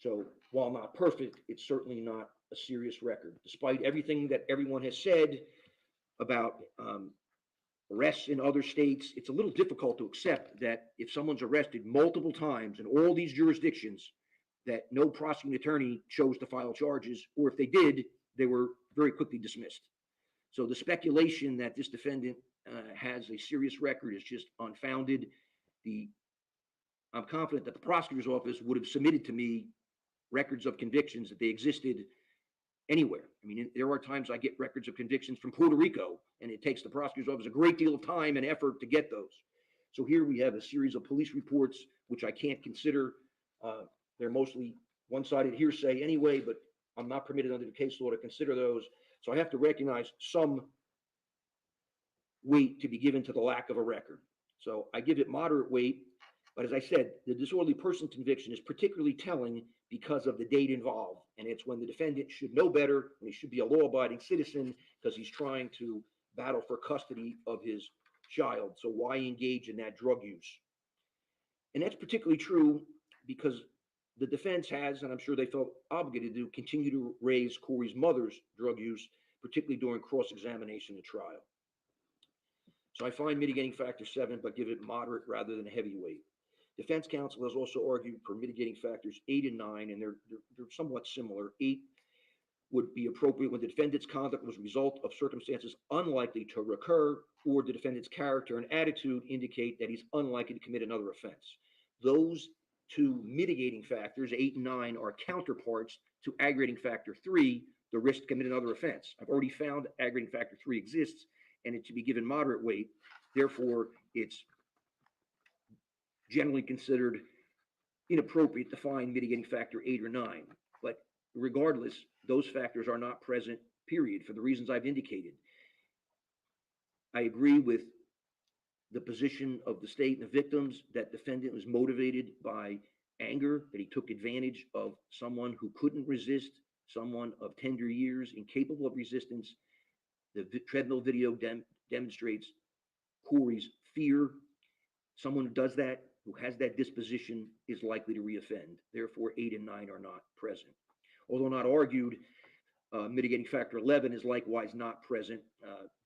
So while not perfect, it's certainly not a serious record. Despite everything that everyone has said about arrests in other states, it's a little difficult to accept that if someone's arrested multiple times in all these jurisdictions, that no prosecuting attorney chose to file charges, or if they did, they were very quickly dismissed. So the speculation that this defendant has a serious record is just unfounded. I'm confident that the prosecutor's office would have submitted to me records of convictions that they existed anywhere. I mean, there are times I get records of convictions from Puerto Rico, and it takes the prosecutor's office a great deal of time and effort to get those. So here we have a series of police reports, which I can't consider. They're mostly one-sided hearsay anyway, but I'm not permitted under the case law to consider those. So I have to recognize some weight to be given to the lack of a record. So I give it moderate weight. But as I said, the disorderly person conviction is particularly telling because of the date involved. And it's when the defendant should know better, and he should be a law-abiding citizen because he's trying to battle for custody of his child. So why engage in that drug use? And that's particularly true because the defense has, and I'm sure they felt obligated to, continue to raise Corey's mother's drug use, particularly during cross-examination and trial. So I find mitigating factor 7, but give it moderate rather than a heavy weight. Defense counsel has also argued for mitigating factors 8 and 9, and they're somewhat similar. 8 would be appropriate when the defendant's conduct was a result of circumstances unlikely to recur, or the defendant's character and attitude indicate that he's unlikely to commit another offense. Those two mitigating factors, 8 and 9, are counterparts to aggravating factor 3, the risk to commit another offense. I've already found aggravating factor 3 exists, and it should be given moderate weight. Therefore, it's generally considered inappropriate to find mitigating factor 8 or 9. But regardless, those factors are not present, period, for the reasons I've indicated. I agree with the position of the state and the victims that defendant was motivated by anger, that he took advantage of someone who couldn't resist, someone of tender years, incapable of resistance. The treadmill video demonstrates Corey's fear. Someone who does that, who has that disposition, is likely to reoffend. Therefore, 8 and 9 are not present. Although not argued, Mitigating factor 11 is likewise not present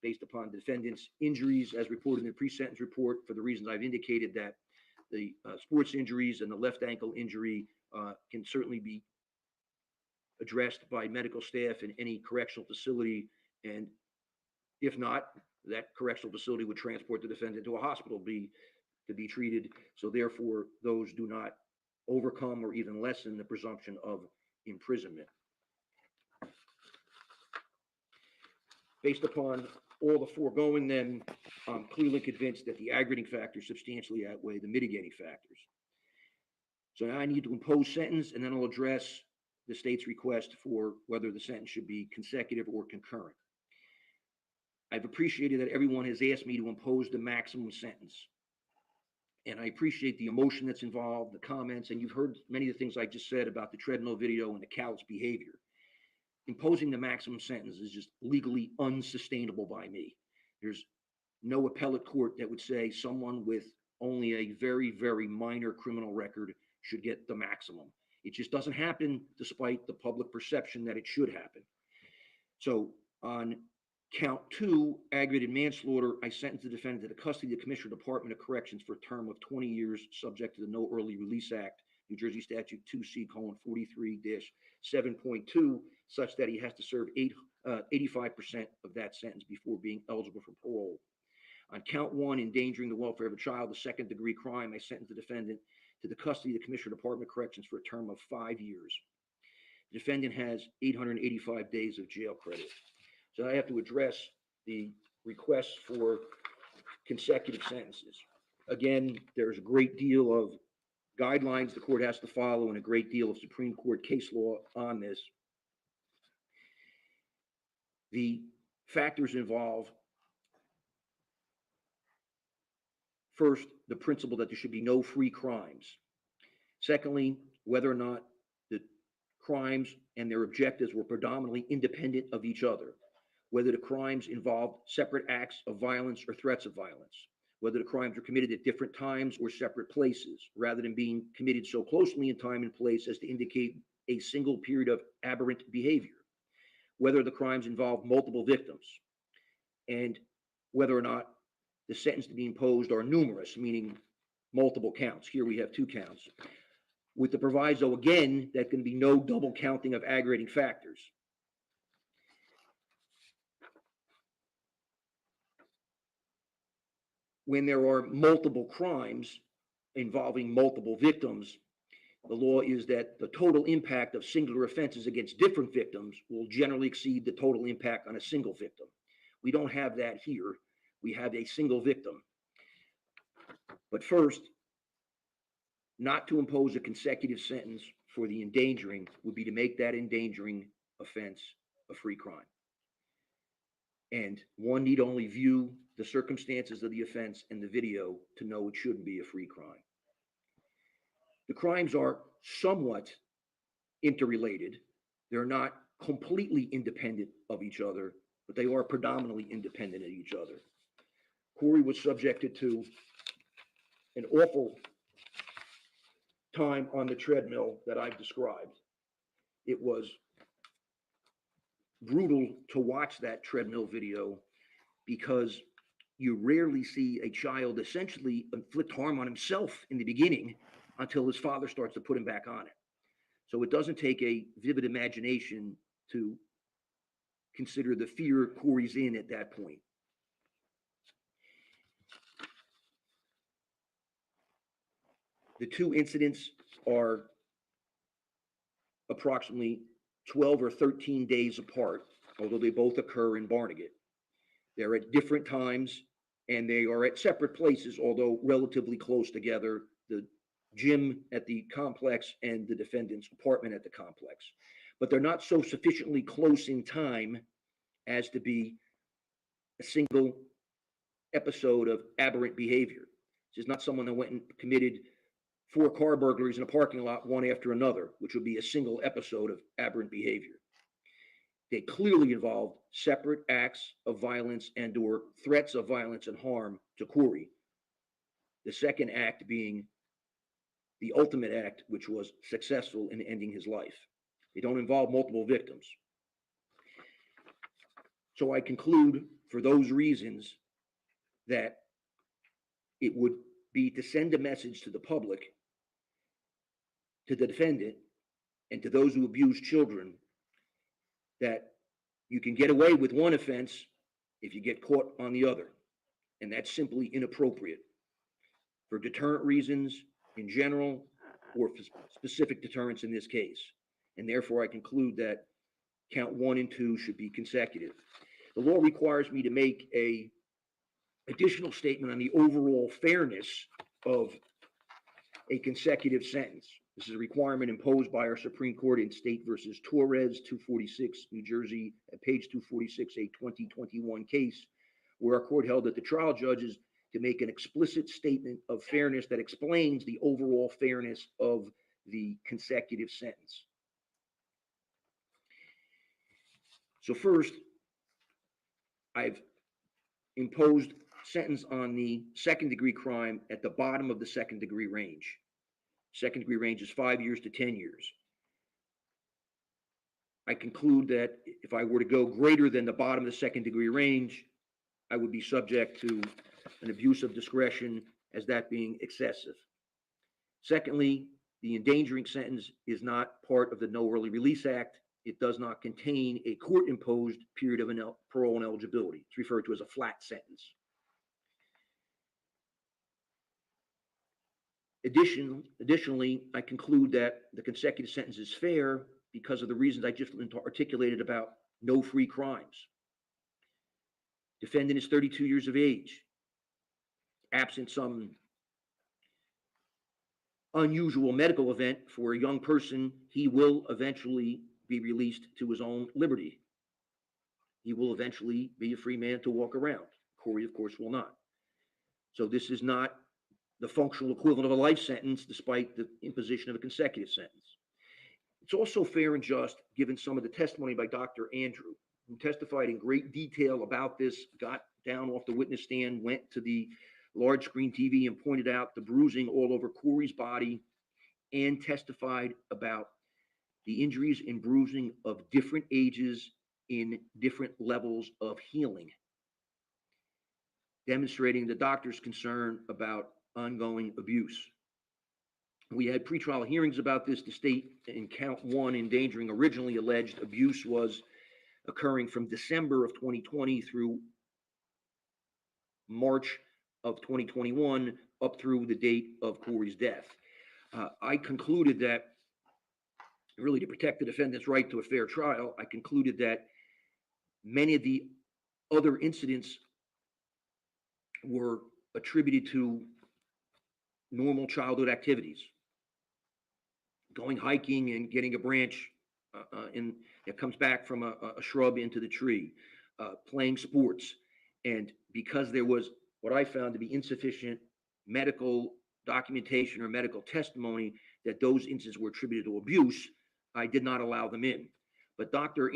based upon the defendant's injuries as reported in the pre-sentence report for the reasons I've indicated, that the sports injuries and the left ankle injury can certainly be addressed by medical staff in any correctional facility. And if not, that correctional facility would transport the defendant to a hospital to be treated. So therefore, those do not overcome or even lessen the presumption of imprisonment. Based upon all the foregoing, then, I'm clearly convinced that the aggravating factors substantially outweigh the mitigating factors. So now I need to impose sentence, and then I'll address the state's request for whether the sentence should be consecutive or concurrent. I've appreciated that everyone has asked me to impose the maximum sentence. And I appreciate the emotion that's involved, the comments, and you've heard many of the things I just said about the treadmill video and the callous behavior. Imposing the maximum sentence is just legally unsustainable by me. There's no appellate court that would say someone with only a very, very minor criminal record should get the maximum. It just doesn't happen, despite the public perception that it should happen. So on count 2, aggravated manslaughter, I sentenced the defendant to the custody of the Commissioner Department of Corrections for a term of 20 years, subject to the No Early Release Act, New Jersey Statute 2C:43-7.2, such that he has to serve 85% of that sentence before being eligible for parole. On count 1, endangering the welfare of a child, a second-degree crime, I sentenced the defendant to the custody of the Commissioner Department of Corrections for a term of 5 years. The defendant has 885 days of jail credit. So I have to address the requests for consecutive sentences. Again, there's a great deal of guidelines the court has to follow and a great deal of Supreme Court case law on this. The factors involve, first, the principle that there should be no free crimes. Secondly, whether or not the crimes and their objectives were predominantly independent of each other, whether the crimes involved separate acts of violence or threats of violence, whether the crimes were committed at different times or separate places, rather than being committed so closely in time and place as to indicate a single period of aberrant behavior, whether the crimes involved multiple victims, and whether or not the sentence to be imposed are numerous, meaning multiple counts. Here we have 2 counts, with the proviso, again, that can be no double counting of aggravating factors. When there are multiple crimes involving multiple victims, the law is that the total impact of singular offenses against different victims will generally exceed the total impact on a single victim. We don't have that here. We have a single victim. But first, not to impose a consecutive sentence for the endangering would be to make that endangering offense a free crime. And one need only view the circumstances of the offense and the video to know it shouldn't be a free crime. The crimes are somewhat interrelated. They're not completely independent of each other, but they are predominantly independent of each other. Corey was subjected to an awful time on the treadmill that I've described. It was brutal to watch that treadmill video because you rarely see a child essentially inflict harm on himself in the beginning until his father starts to put him back on it. So it doesn't take a vivid imagination to consider the fear Corey's in at that point. The 2 incidents are approximately 12 or 13 days apart, although they both occur in Barnegat. They're at different times and they are at separate places, although relatively close together, the gym at the complex and the defendant's apartment at the complex. But they're not so sufficiently close in time as to be a single episode of aberrant behavior. This is not someone that went and committed 4 car burglaries in a parking lot, one after another, which would be a single episode of aberrant behavior. They clearly involved separate acts of violence and or threats of violence and harm to Corey. The second act being the ultimate act, which was successful in ending his life. They don't involve multiple victims. So I conclude for those reasons that it would be to send a message to the public, to the defendant, and to those who abuse children that you can get away with one offense if you get caught on the other. And that's simply inappropriate for deterrent reasons in general or for specific deterrence in this case. And therefore, I conclude that count 1 and 2 should be consecutive. The law requires me to make a additional statement on the overall fairness of a consecutive sentence. This is a requirement imposed by our Supreme Court in State versus Torres, 246, New Jersey, at page 246, a 2021 case, where our court held that the trial judges to make an explicit statement of fairness that explains the overall fairness of the consecutive sentence. So first, I've imposed sentence on the second-degree crime at the bottom of the second-degree range. Second-degree range is 5 years to 10 years. I conclude that if I were to go greater than the bottom of the second-degree range, I would be subject to an abuse of discretion as that being excessive. Secondly, the endangering sentence is not part of the No Early Release Act. It does not contain a court-imposed period of parole and eligibility. It's referred to as a flat sentence. Additionally, I conclude that the consecutive sentence is fair because of the reasons I just articulated about no free crimes. Defendant is 32 years of age. Absent some unusual medical event for a young person, he will eventually be released to his own liberty. He will eventually be a free man to walk around. Corey, of course, will not. So this is not the functional equivalent of a life sentence, despite the imposition of a consecutive sentence. It's also fair and just, given some of the testimony by Dr. Andrew, who testified in great detail about this, got down off the witness stand, went to the large screen TV and pointed out the bruising all over Corey's body, and testified about the injuries and bruising of different ages in different levels of healing, demonstrating the doctor's concern about ongoing abuse. We had pretrial hearings about this. The state in count 1, endangering, originally alleged abuse was occurring from December of 2020 through March of 2021, up through the date of Corey's death. I concluded that, really to protect the defendant's right to a fair trial, I concluded that many of the other incidents were attributed to normal childhood activities. Going hiking and getting a branch that comes back from a shrub into the tree, playing sports. And because there was what I found to be insufficient medical documentation or medical testimony that those incidents were attributed to abuse, I did not allow them in. But Dr.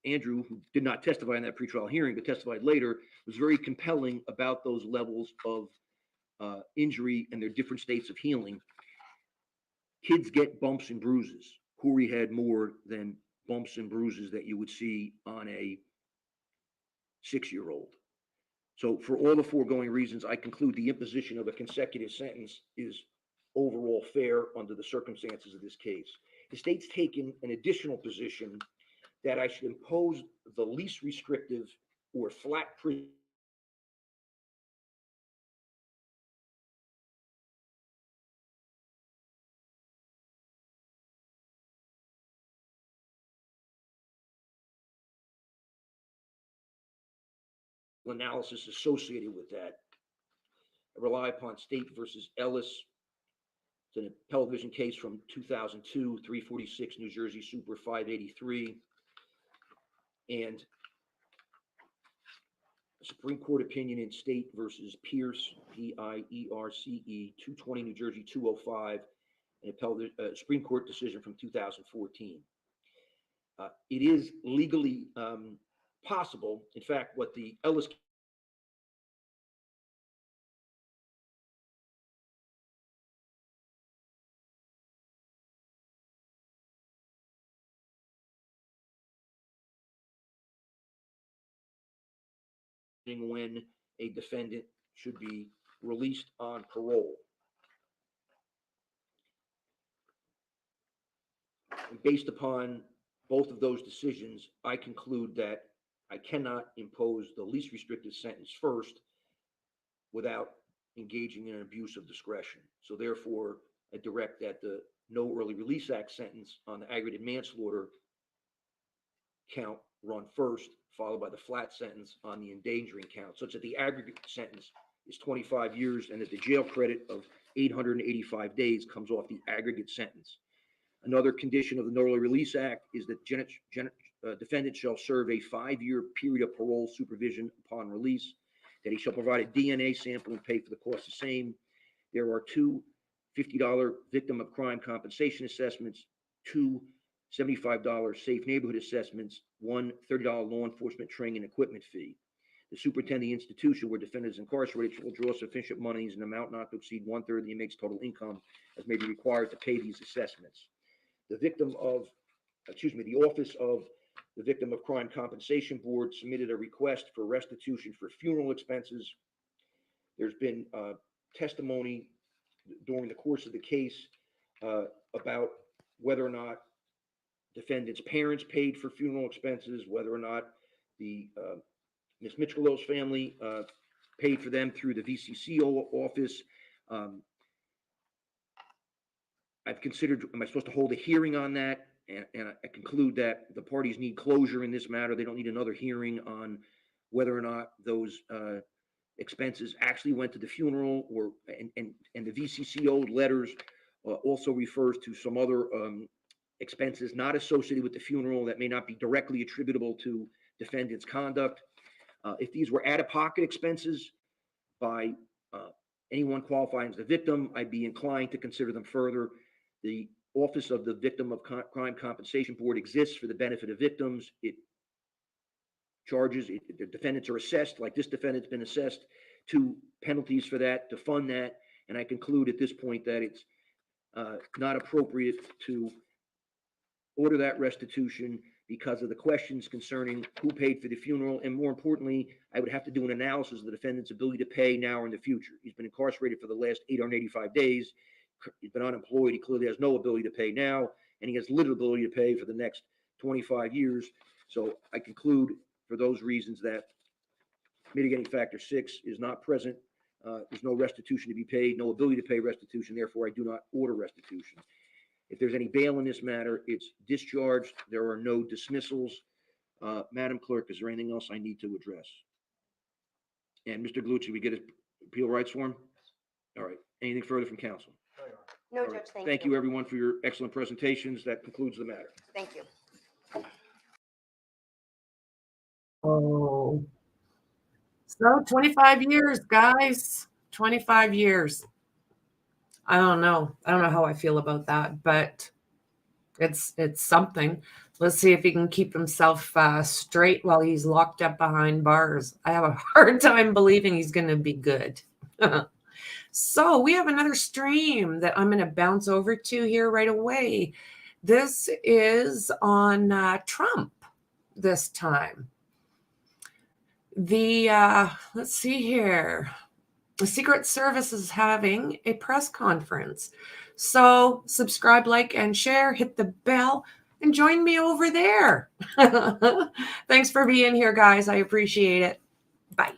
Andrew, who did not testify in that pretrial hearing, but testified later, was very compelling about those levels of injury and their different states of healing. Kids get bumps and bruises. Corey had more than bumps and bruises that you would see on a 6-year-old. So for all the foregoing reasons, I conclude the imposition of a consecutive sentence is overall fair under the circumstances of this case. The state's taken an additional position that I should impose the least restrictive or flat prison analysis associated with that. I rely upon State versus Ellis. It's a television case from 2002, 346 New Jersey Super 583. And a Supreme Court opinion in State versus Pierce, Pierce, 220 New Jersey 205, and Supreme Court decision from 2014. It is legally possible. In fact, what the Ellis when a defendant should be released on parole. And based upon both of those decisions, I conclude that I cannot impose the least restrictive sentence first without engaging in an abuse of discretion. So therefore, I direct that the No Early Release Act sentence on the aggravated manslaughter count run first, followed by the flat sentence on the endangering count, such that the aggregate sentence is 25 years and that the jail credit of 885 days comes off the aggregate sentence. Another condition of the No Early Release Act is that defendant shall serve a 5-year period of parole supervision upon release, that he shall provide a DNA sample and pay for the cost of same. There are 2 $50 victim of crime compensation assessments, 2 $75 safe neighborhood assessments, 1 $30 law enforcement training and equipment fee. The superintendent of the institution where defendant is incarcerated shall draw sufficient monies in an amount not to exceed 1/3 of the inmate's total income as may be required to pay these assessments. The Office of the Victim of Crime Compensation Board submitted a request for restitution for funeral expenses. There's been testimony during the course of the case about whether or not defendant's parents paid for funeral expenses, whether or not the Ms. Michelot's family paid for them through the VCCO office. I've considered, am I supposed to hold a hearing on that? And I conclude that the parties need closure in this matter. They don't need another hearing on whether or not those expenses actually went to the funeral, or and the VCCO letters also refers to some other expenses not associated with the funeral that may not be directly attributable to defendant's conduct. If these were out-of-pocket expenses by anyone qualifying as the victim, I'd be inclined to consider them further. The Office of the Victim of Crime Compensation Board exists for the benefit of victims. It charges, the defendants are assessed, like this defendant's been assessed, 2 penalties for that, to fund that. And I conclude at this point that it's not appropriate to order that restitution because of the questions concerning who paid for the funeral. And more importantly, I would have to do an analysis of the defendant's ability to pay now or in the future. He's been incarcerated for the last 885 days. He's been unemployed. He clearly has no ability to pay now, and he has little ability to pay for the next 25 years. So I conclude for those reasons that mitigating factor 6 is not present. There's no restitution to be paid, no ability to pay restitution. Therefore, I do not order restitution. If there's any bail in this matter, it's discharged. There are no dismissals. Madam Clerk, is there anything else I need to address? And Mr. Gallucci, we get his appeal rights form? All right. Anything further from council? No, All right. Judge, thank you. Thank you, everyone, for your excellent presentations. That concludes the matter. Thank you. Oh, so 25 years, guys, 25 years. I don't know how I feel about that, but it's something. Let's see if he can keep himself straight while he's locked up behind bars. I have a hard time believing he's going to be good. So we have another stream that I'm going to bounce over to here right away. This is on Trump this time. Let's see here. The Secret Service is having a press conference. So subscribe, like, and share, hit the bell, and join me over there. Thanks for being here, guys. I appreciate it. Bye.